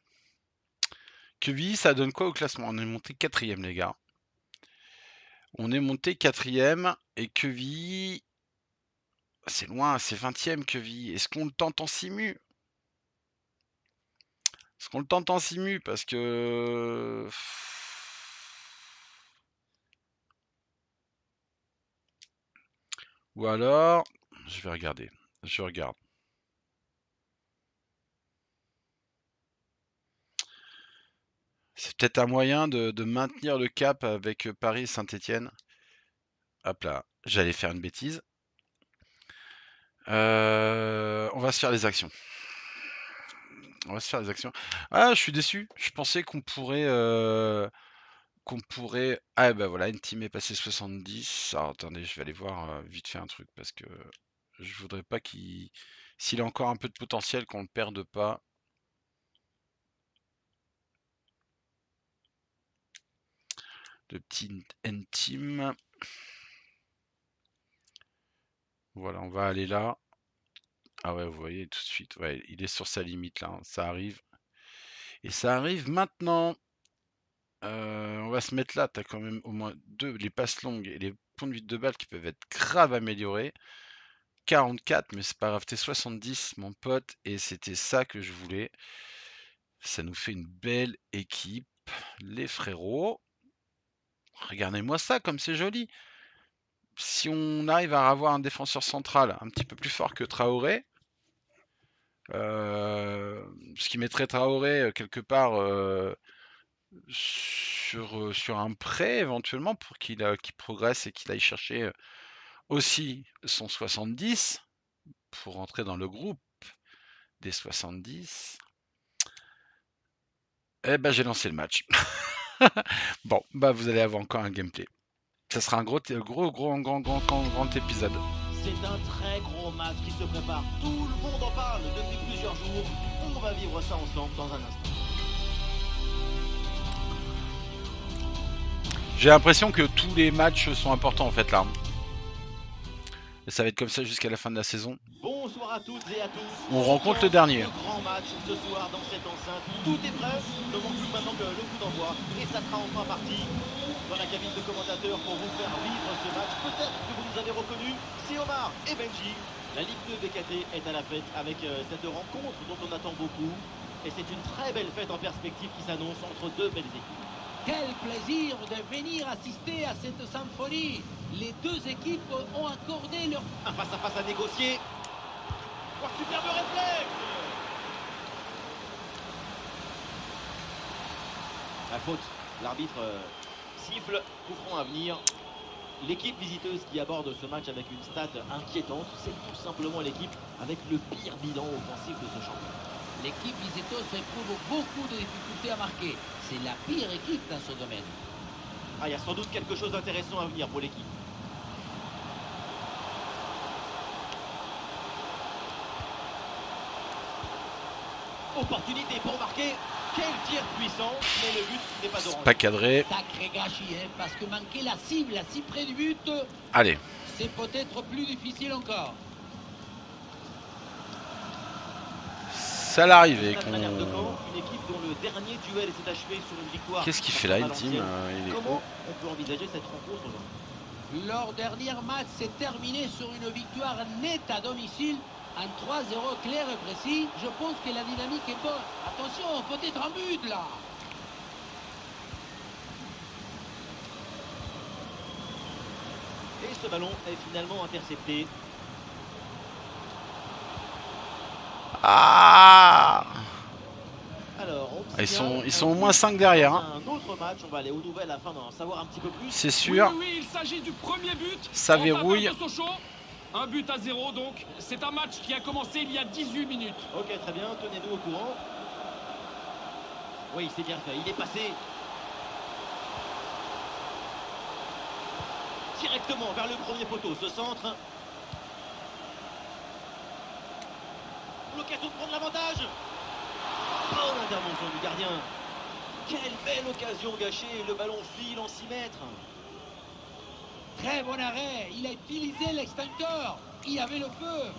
Speaker 1: Quevilly, ça donne quoi au classement? On est monté 4ème, les gars. On est monté 4ème et Quevilly, c'est loin, c'est 20ème Quevilly. Est-ce qu'on le tente en simu? Est-ce qu'on le tente en simu? Parce que... Ou alors... Je vais regarder. Je regarde. C'est peut-être un moyen de maintenir le cap avec Paris et Saint-Etienne. Hop là, j'allais faire une bêtise. On va se faire des actions. On va se faire des actions. Ah, je suis déçu. Je pensais qu'on pourrait... Ah bah voilà, une team est passée 70. Alors attendez, je vais aller voir vite fait un truc parce que je voudrais pas qu'il... S'il a encore un peu de potentiel, qu'on le perde pas. Le petit N-Team. Voilà, on va aller là. Ah ouais, vous voyez tout de suite. Ouais, il est sur sa limite là, hein, ça arrive. Et ça arrive maintenant. On va se mettre là. T'as quand même au moins les passes longues et les points de vue de balle qui peuvent être grave améliorés. 44, mais c'est pas grave, t'es 70, mon pote, et c'était ça que je voulais. Ça nous fait une belle équipe, les frérots. Regardez-moi ça, comme c'est joli. Si on arrive à avoir un défenseur central un petit peu plus fort que Traoré, ce qui mettrait Traoré quelque part sur un prêt éventuellement pour qu'il progresse et qu'il aille chercher aussi son 70 pour rentrer dans le groupe des 70. Eh ben j'ai lancé le match. Bon, bah vous allez avoir encore un gameplay. Ça sera un grand épisode.
Speaker 2: C'est un très gros match qui se prépare. Tout le monde en parle depuis plusieurs jours. On va vivre ça ensemble dans un instant.
Speaker 1: J'ai l'impression que tous les matchs sont importants en fait là. Et ça va être comme ça jusqu'à la fin de la saison.
Speaker 2: Bonsoir à toutes et à tous.
Speaker 1: On rencontre le dernier.
Speaker 2: Grand match ce soir dans cette enceinte. Tout est prêt. Ne manque plus maintenant que le coup d'envoi. Et ça sera enfin parti. Dans la cabine de commentateurs pour vous faire vivre ce match. Peut-être que vous nous avez reconnus. C'est Omar et Benji. La Ligue 2 BKT est à la fête avec cette rencontre dont on attend beaucoup. Et c'est une très belle fête en perspective qui s'annonce entre deux belles équipes.
Speaker 3: Quel plaisir de venir assister à cette symphonie. Les deux équipes ont accordé leur...
Speaker 2: Un face-à-face à négocier. Oh, superbe réflexe. La faute. L'arbitre siffle. Coup franc à venir. L'équipe visiteuse qui aborde ce match avec une stat inquiétante, c'est tout simplement l'équipe avec le pire bilan offensif de ce championnat.
Speaker 3: L'équipe visiteuse éprouve beaucoup de difficultés à marquer. C'est la pire équipe dans ce domaine.
Speaker 2: Ah, il y a sans doute quelque chose d'intéressant à venir pour l'équipe. Opportunité pour marquer. Quel tir puissant, mais le but n'est pas orange.
Speaker 1: Pas cadré.
Speaker 3: Sacré gâchis, hein, parce que manquer la cible si près du but,
Speaker 1: Allez.
Speaker 3: c'est peut-être plus difficile encore.
Speaker 1: Ça l'arrivée qu'on...
Speaker 2: Une équipe dont le dernier duel s'est achevé sur une victoire.
Speaker 1: Qu'est-ce qu'il fait là, le team il est
Speaker 2: Comment on peut envisager cette rencontre aujourd'hui?
Speaker 3: Leur dernier match s'est terminé sur une victoire nette à domicile. Un 3-0 clair et précis. Je pense que la dynamique est bonne. Attention, peut-être un but là.
Speaker 2: Et ce ballon est finalement intercepté.
Speaker 1: Ah,
Speaker 2: Alors,
Speaker 1: ils sont au moins 5 derrière. Hein.
Speaker 2: Un autre match, on va aller aux nouvelles afin d'en savoir un petit peu plus.
Speaker 1: C'est sûr.
Speaker 4: Oui, il s'agit du premier but.
Speaker 1: Ça
Speaker 4: en
Speaker 1: verrouille.
Speaker 4: faveur de Sochaux. Un but à 0 donc. C'est un match qui a commencé il y a 18 minutes.
Speaker 2: Ok, très bien, tenez-nous au courant. Oui, c'est bien fait, il est passé. Directement vers le premier poteau, ce centre. L'occasion de prendre l'avantage. Bonne intervention du gardien. Quelle belle occasion gâchée, le ballon file en 6 mètres.
Speaker 3: Très bon arrêt. Il a utilisé l'extincteur. Il avait le feu.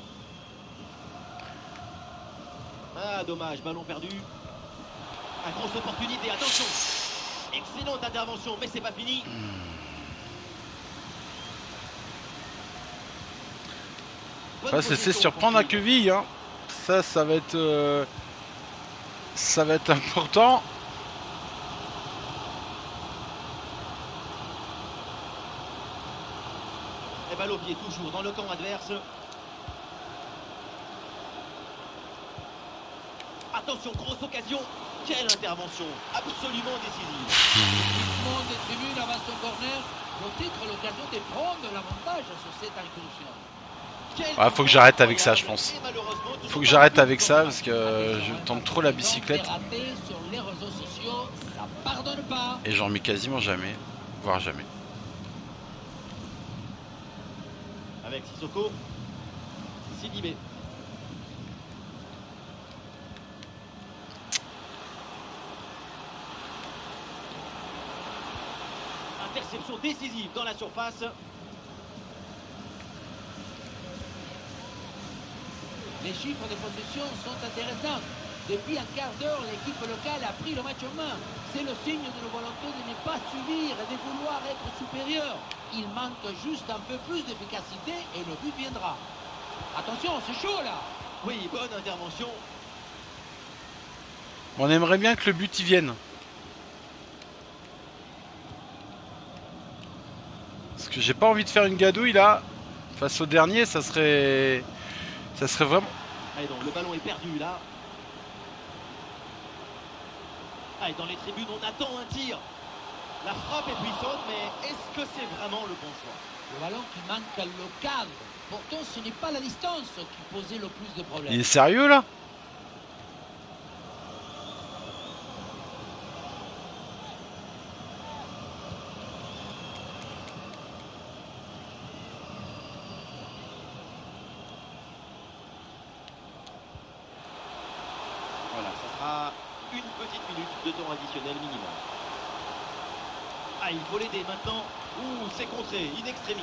Speaker 2: Ah, dommage, ballon perdu. Une grosse opportunité, attention. Excellente intervention, mais c'est pas fini.
Speaker 1: Ça, c'est surprendre à Queville. Hein. Ça va être important.
Speaker 2: Et balle au pied, toujours dans le camp adverse. Attention, grosse occasion. Quelle intervention, absolument décisive.
Speaker 3: Le monde des tribunes avant son corner. Peut-être l'occasion de prendre l'avantage sur cette incursion.
Speaker 1: Faut que j'arrête avec ça, je pense. Faut que j'arrête avec ça parce que je tente trop la bicyclette.
Speaker 3: Sur les réseaux sociaux, ça pardonne pas.
Speaker 1: Et j'en mets quasiment jamais, voire jamais.
Speaker 2: Avec Sissoko, Sidibé. Interception décisive dans la surface.
Speaker 3: Les chiffres de possession sont intéressants. Depuis un quart d'heure, l'équipe locale a pris le match en main. C'est le signe de la volonté de ne pas subir et de vouloir être supérieur. Il manque juste un peu plus d'efficacité et le but viendra. Attention, c'est chaud là.
Speaker 2: Oui, bonne intervention.
Speaker 1: On aimerait bien que le but y vienne. Parce que j'ai pas envie de faire une gadouille là. Face au dernier, ça serait vraiment...
Speaker 2: Allez donc, le ballon est perdu là. Ah, et dans les tribunes, on attend un tir. La frappe est puissante, mais est-ce que c'est vraiment le bon choix?
Speaker 3: Le ballon qui manque le cadre. Pourtant, ce n'est pas la distance qui posait le plus de problèmes.
Speaker 1: Il est sérieux là?
Speaker 2: Voilà, ça sera une petite minute de temps additionnel minimum. Ah, il faut l'aider maintenant. Ouh, c'est contré, in extremis.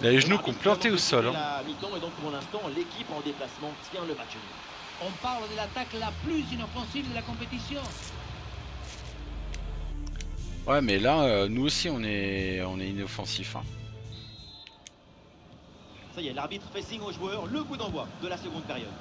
Speaker 1: Il a les genoux qui ont planté au sol. Hein.
Speaker 2: La mi-temps, et donc pour l'instant, l'équipe en déplacement tient le match nul.
Speaker 3: On parle de l'attaque la plus inoffensive de la compétition.
Speaker 1: Ouais, mais là, nous aussi, on est inoffensif. Hein.
Speaker 2: Ça y est, l'arbitre fait signe aux joueurs, le coup d'envoi de la seconde période.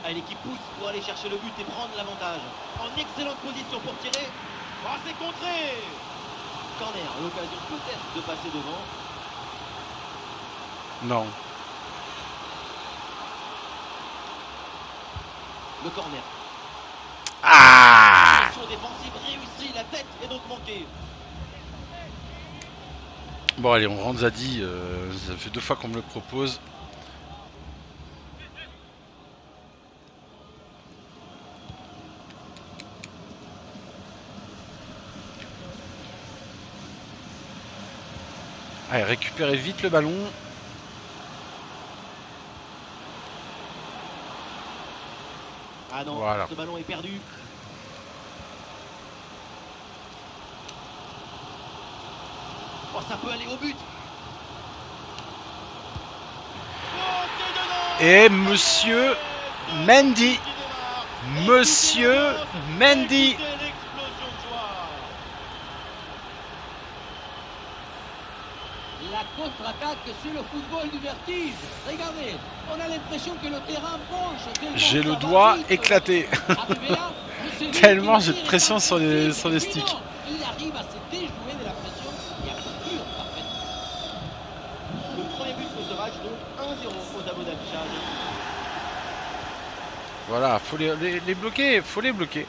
Speaker 2: Ah, l'équipe pousse pour aller chercher le but et prendre l'avantage. En excellente position pour tirer. Oh, c'est contré. Corner, l'occasion peut-être de passer devant.
Speaker 1: Non.
Speaker 2: Le corner.
Speaker 1: Ah!
Speaker 2: Action défensive réussie, la tête est donc manquée.
Speaker 1: Bon, allez, on rentre Zadi. Ça fait 2 fois qu'on me le propose. Allez, récupérez vite le ballon.
Speaker 2: Ah non,
Speaker 1: Voilà.
Speaker 2: ce ballon est perdu. Oh, ça peut aller au but. Oh, c'est dedans.
Speaker 1: Et monsieur Mendy. Monsieur Mendy.
Speaker 2: Écoutez l'explosion de joie.
Speaker 3: La contre-attaque, c'est le football du vertige. Regardez, on a l'impression que le terrain penche.
Speaker 1: J'ai le doigt éclaté. Tellement j'ai de pression sur les sticks.
Speaker 3: Il arrive à se déjouer de la pression et à conclure parfaitement.
Speaker 2: Le premier but de ce match, donc 1-0 au tableau d'affichage.
Speaker 1: Voilà, faut les bloquer, faut les bloquer.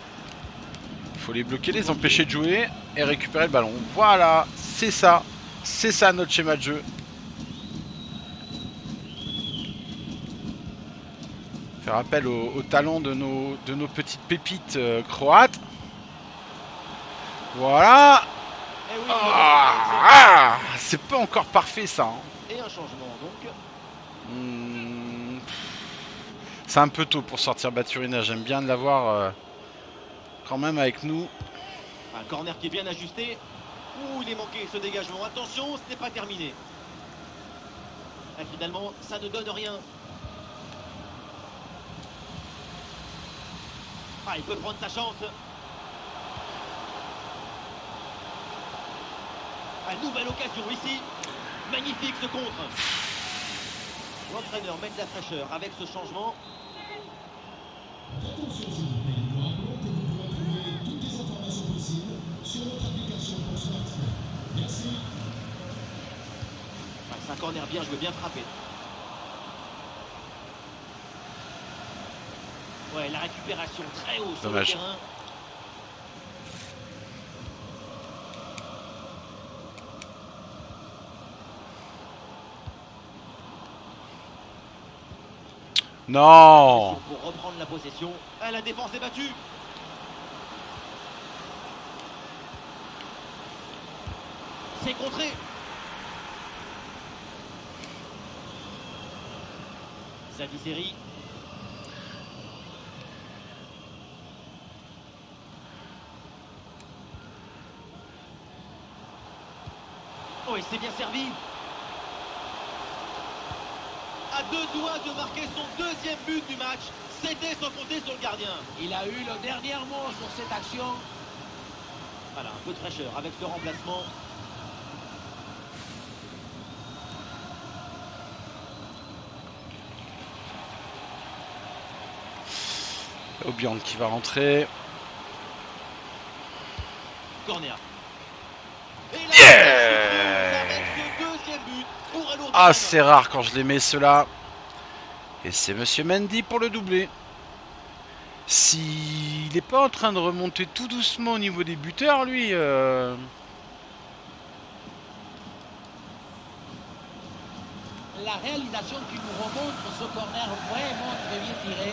Speaker 1: Faut les bloquer, les empêcher de jouer et récupérer le ballon. Voilà, c'est ça. C'est ça notre schéma de jeu. Faire appel au talent de nos petites pépites croates. Voilà.
Speaker 2: Eh oui,
Speaker 1: C'est pas encore parfait ça. Hein.
Speaker 2: et un changement donc.
Speaker 1: C'est un peu tôt pour sortir Baturina. J'aime bien de l'avoir quand même avec nous.
Speaker 2: Un corner qui est bien ajusté. Ouh, il est manqué ce dégagement. Attention, ce n'est pas terminé. Et finalement, ça ne donne rien. Ah, il peut prendre sa chance. Une nouvelle occasion ici. Magnifique ce contre. L'entraîneur met de la fraîcheur avec ce changement. C'est un corner bien joué, bien frappé. Ouais, la récupération très haut sur le
Speaker 1: Dommage.
Speaker 2: terrain.
Speaker 1: Non.
Speaker 2: Pour reprendre la possession. Ah, la défense est battue. C'est contré. Zadi Seri. Oh, il s'est bien servi. À 2 doigts de marquer son 2e but du match. C'était sans compter sur le gardien.
Speaker 3: Il a eu le dernier mot sur cette action.
Speaker 2: Voilà, un peu de fraîcheur avec ce remplacement.
Speaker 1: Obiang qui va rentrer.
Speaker 2: Corner. Et la
Speaker 1: Yeah!
Speaker 2: avec ce deuxième but pour alourdir
Speaker 1: Ah,
Speaker 2: la
Speaker 1: c'est
Speaker 2: main.
Speaker 1: rare quand je les mets ceux-là. Et c'est Monsieur Mendy pour le doublé. S'il n'est pas en train de remonter tout doucement au niveau des buteurs, lui...
Speaker 3: La réalisation qui nous remontre ce corner vraiment très bien tiré.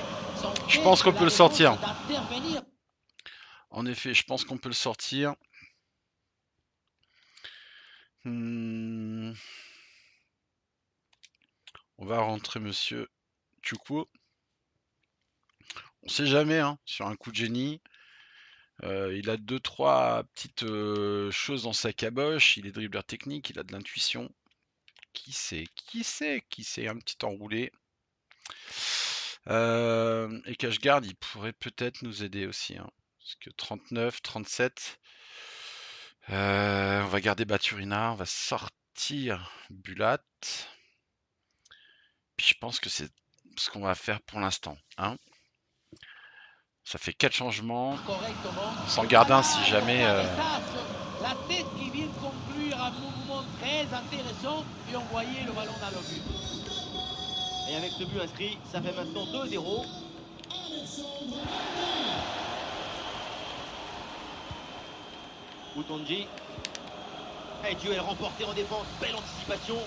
Speaker 1: Je pense qu'on peut le sortir.
Speaker 3: D'intervenir.
Speaker 1: En effet, je pense qu'on peut le sortir. On va rentrer Monsieur Choukou. On sait jamais, hein, sur un coup de génie. Il a 2-3 petites choses dans sa caboche. Il est dribbleur technique, il a de l'intuition. Qui sait un petit enroulé. Et Cashguard, il pourrait peut-être nous aider aussi. Hein, parce que 39, 37. On va garder Baturina, on va sortir Bulat. Puis je pense que c'est ce qu'on va faire pour l'instant. Hein. Ça fait 4 changements. On s'en garde un si jamais.
Speaker 3: La tête qui vient conclure un mouvement très intéressant et envoyer le ballon dans le but.
Speaker 2: Et avec ce but inscrit, ça fait maintenant 2-0. Utonji. Et duel remporté en défense, belle anticipation.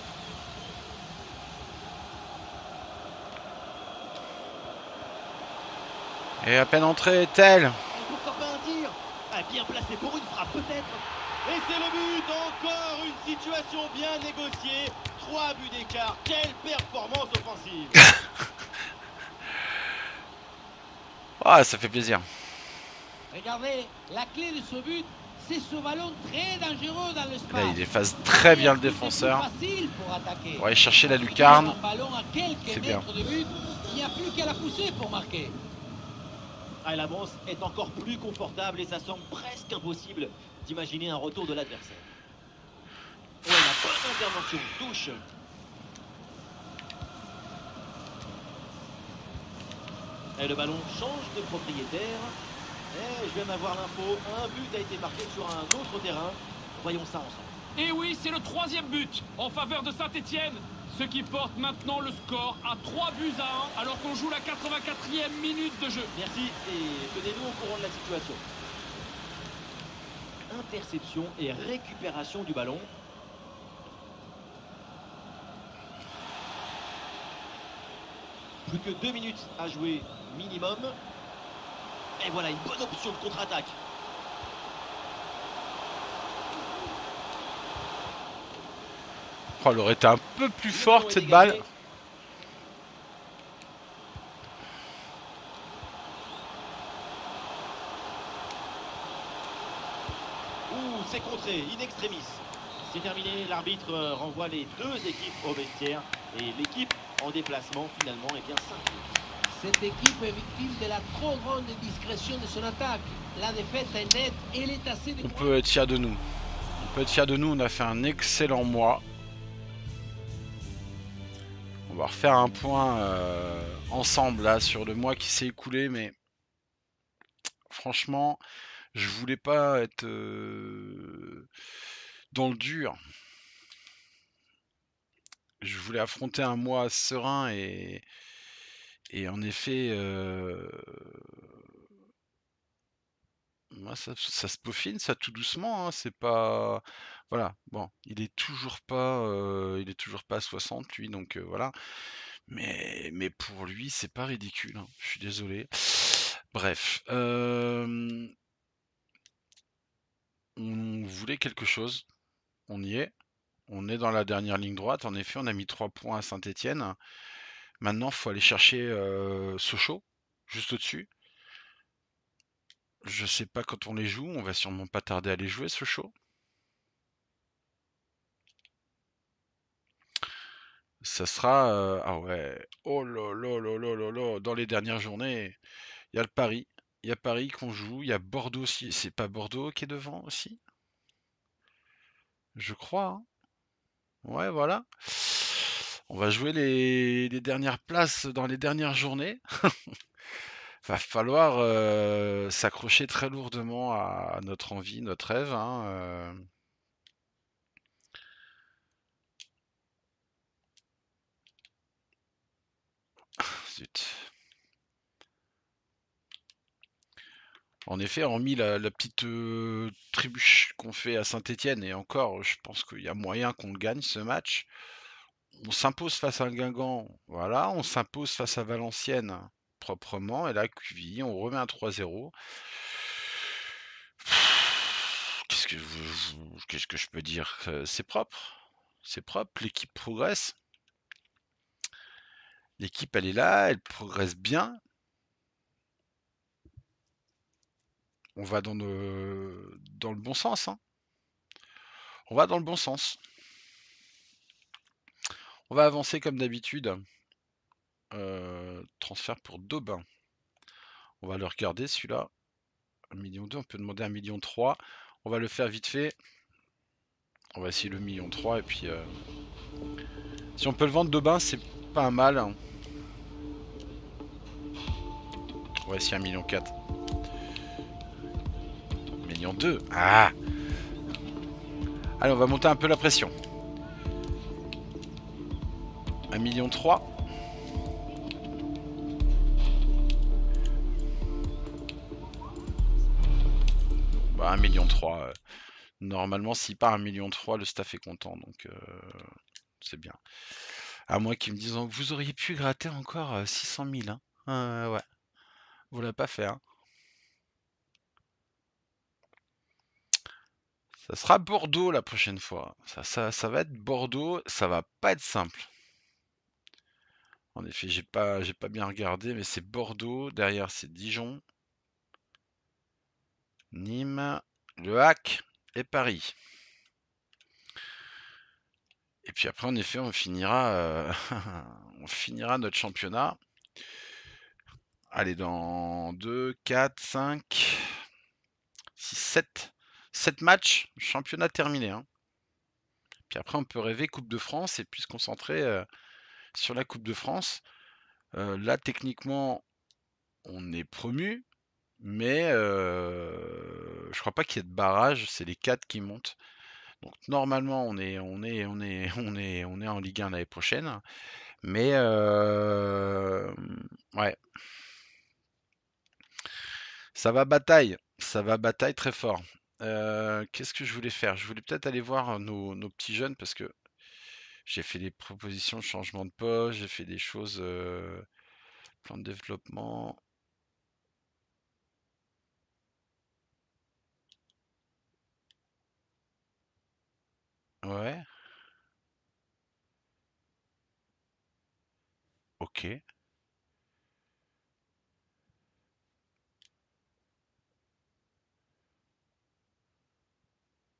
Speaker 1: Et à peine entrée, tel.
Speaker 2: Et pourquoi pas un tir? Ah, bien placé pour une frappe peut-être. Et c'est le but, encore une situation bien négociée. 3 buts d'écart, quelle performance offensive.
Speaker 1: Ah, ça fait plaisir.
Speaker 3: Regardez, la clé de ce but, c'est ce ballon très dangereux dans l'espace.
Speaker 1: Là, il efface très bien le défenseur.
Speaker 3: Facile pour attaquer.
Speaker 1: On va aller chercher la lucarne.
Speaker 3: C'est bien. De but, il n'y a plus qu'à la pousser pour marquer.
Speaker 2: Ah, l'avance est encore plus confortable et ça semble presque impossible d'imaginer un retour de l'adversaire. Ouais, la bonne intervention, touche. Et le ballon change de propriétaire. Et je viens d'avoir l'info, un but a été marqué sur un autre terrain. Voyons ça ensemble.
Speaker 4: Et oui, c'est le troisième but en faveur de Saint-Etienne. Ce qui porte maintenant le score à 3 buts à 1 alors qu'on joue la 84e minute de jeu.
Speaker 2: Merci et tenez-nous au courant de la situation. Interception et récupération du ballon. Plus que 2 minutes à jouer minimum. Et voilà une bonne option de contre-attaque.
Speaker 1: Oh, elle aurait été un peu plus forte cette balle.
Speaker 2: Ouh, c'est contré, in extremis. C'est terminé, l'arbitre renvoie les deux équipes au vestiaire. Et l'équipe en déplacement finalement est bien s'incline.
Speaker 3: Cette équipe est victime de la trop grande discrétion de son attaque. La défaite est nette et elle est assez...
Speaker 1: On peut être fier de nous. On peut être fier de nous, on a fait un excellent mois. On va refaire un point ensemble là sur le mois qui s'est écoulé, mais franchement, je voulais pas être dans le dur. Je voulais affronter un mois serein et en effet, ça se peaufine, ça tout doucement. Hein, c'est pas, voilà. Bon, il est toujours pas à 60 lui, donc voilà. Mais pour lui, c'est pas ridicule. Hein, je suis désolé. Bref, on voulait quelque chose. On y est. On est dans la dernière ligne droite. En effet, on a mis 3 points à Saint-Etienne. Maintenant, il faut aller chercher Sochaux, juste au-dessus. Je sais pas quand on les joue. On va sûrement pas tarder à les jouer, Sochaux. Ça sera... ah ouais. Oh là là là là là là. Dans les dernières journées, il y a le Paris. Il y a Paris qu'on joue. Il y a Bordeaux aussi. C'est pas Bordeaux qui est devant aussi? Je crois. Hein. Ouais, voilà. On va jouer les dernières places dans les dernières journées. Va falloir s'accrocher très lourdement à notre envie, notre rêve. Hein, zut. En effet, hormis la petite trébuche qu'on fait à Saint-Étienne, et encore, je pense qu'il y a moyen qu'on le gagne ce match. On s'impose face à Guingamp, voilà, on s'impose face à Valenciennes proprement, et là, QVI, on remet un 3-0. Qu'est-ce que je peux dire? C'est propre, l'équipe progresse. L'équipe, elle est là, elle progresse bien. On va dans le bon sens, hein. On va dans le bon sens. On va avancer comme d'habitude. Transfert pour Daubin. On va le regarder celui-là. 1,2 million, on peut demander 1,3 million. On va le faire vite fait. On va essayer le 1,3 million et puis si on peut le vendre Daubin, c'est pas un mal, hein. On va essayer 1,4 million. 1,2 million. Ah! Allez, on va monter un peu la pression. 1,3 million. Bah, 1,3 million. Normalement, s'il part 1,3 million, le staff est content, donc c'est bien. À moins qu'ils me disent, vous auriez pu gratter encore 600 000, hein. Ouais, vous l'avez pas fait, hein. Ça sera Bordeaux la prochaine fois. Ça va être Bordeaux, ça va pas être simple. En effet, j'ai pas bien regardé, mais c'est Bordeaux. Derrière, c'est Dijon, Nîmes, Le Hack et Paris. Et puis après, en effet, on finira, on finira notre championnat. Allez, dans 2, 4, 5, 6, 7. 7 matchs, championnat terminé, hein. Puis après, on peut rêver Coupe de France et puis se concentrer sur la Coupe de France. Là, techniquement, on est promu, mais je crois pas qu'il y ait de barrage. C'est les 4 qui montent. Donc normalement, on est en Ligue 1 l'année prochaine. Mais ouais, ça va bataille très fort. Qu'est-ce que je voulais faire? Je voulais peut-être aller voir nos petits jeunes parce que j'ai fait des propositions de changement de poste, j'ai fait des choses, plan de développement. Ouais, ok,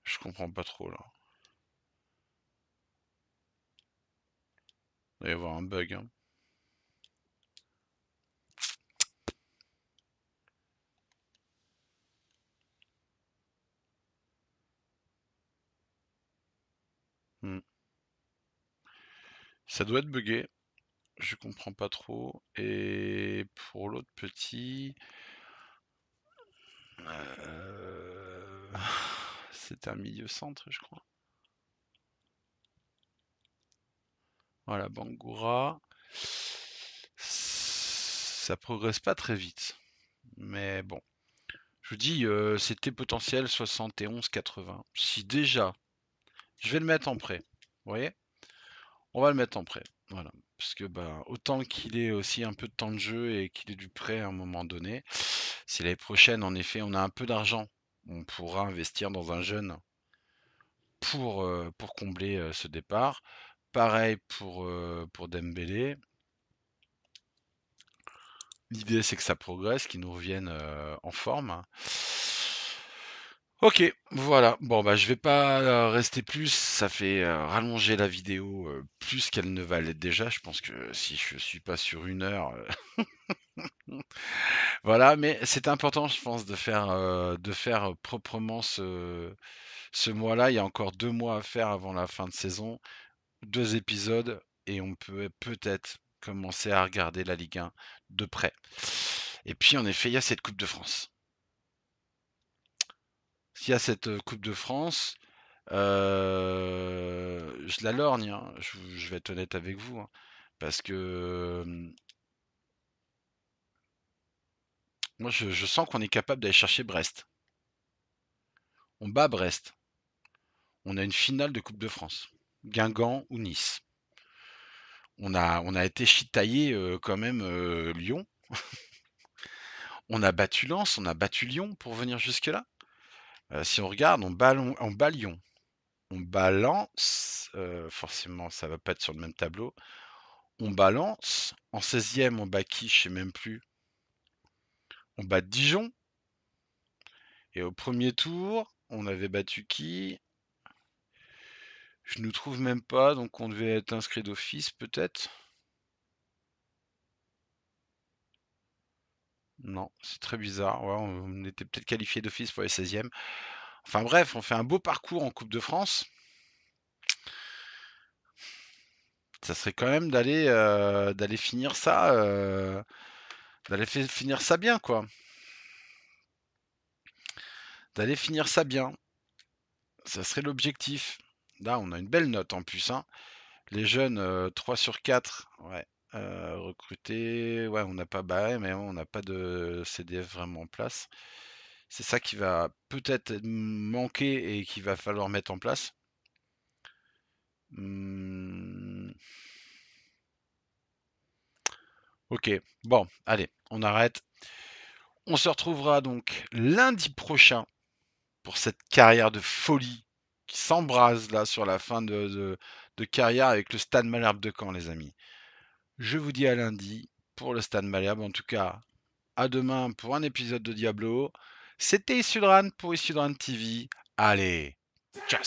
Speaker 1: je comprends pas trop là. Il doit y avoir un bug, hein. Hmm. Ça doit être buggé, je comprends pas trop. Et pour l'autre petit, euh, c'était un milieu centre, je crois. Voilà, Bangoura. Ça progresse pas très vite. Mais bon. Je vous dis, c'était potentiel 71-80. Si déjà, je vais le mettre en prêt. Vous voyez? On va le mettre en prêt. Voilà. Parce que bah, autant qu'il ait aussi un peu de temps de jeu et qu'il ait du prêt à un moment donné. Si l'année prochaine, en effet, on a un peu d'argent, on pourra investir dans un jeune pour combler ce départ. Pareil pour Dembélé. L'idée, c'est que ça progresse, qu'il nous revienne en forme. Ok, voilà. Bon, bah, je vais pas rester plus. Ça fait rallonger la vidéo plus qu'elle ne valait déjà. Je pense que si je suis pas sur 1 heure, voilà. Mais c'est important, je pense, de faire proprement ce mois-là. Il y a encore 2 mois à faire avant la fin de saison. 2 épisodes et on peut peut-être commencer à regarder la Ligue 1 de près. Et puis, en effet, il y a cette Coupe de France. S'il y a cette Coupe de France, je la lorgne, hein, je vais être honnête avec vous, hein, parce que Moi, je sens qu'on est capable d'aller chercher Brest. On bat Brest. On a une finale de Coupe de France. Guingamp ou Nice. On a été chitaillé quand même Lyon. On a battu Lens, on a battu Lyon pour venir jusque-là. Si on regarde, on bat Lyon. On bat Lens, forcément ça va pas être sur le même tableau. On bat Lens. En 16e, on bat qui? Je sais même plus. On bat Dijon. Et au premier tour, on avait battu qui? Je ne trouve même pas, donc on devait être inscrit d'office peut-être. Non, c'est très bizarre. Ouais, on était peut-être qualifié d'office pour les 16e. Enfin bref, on fait un beau parcours en Coupe de France. Ça serait quand même d'aller finir ça, finir ça bien, quoi. D'aller finir ça bien. Ça serait l'objectif. Là, on a une belle note en plus, hein. Les jeunes, 3 sur 4, ouais. Recrutés, ouais, on n'a pas mais on n'a pas de CDF vraiment en place. C'est ça qui va peut-être manquer et qu'il va falloir mettre en place. Ok, bon, allez, on arrête. On se retrouvera donc lundi prochain pour cette carrière de folie qui s'embrase là sur la fin de carrière avec le Stade Malherbe de Caen, les amis. Je vous dis à lundi pour le Stade Malherbe. En tout cas, à demain pour un épisode de Diablo. C'était Isudran pour Isudran TV. Allez, ciao!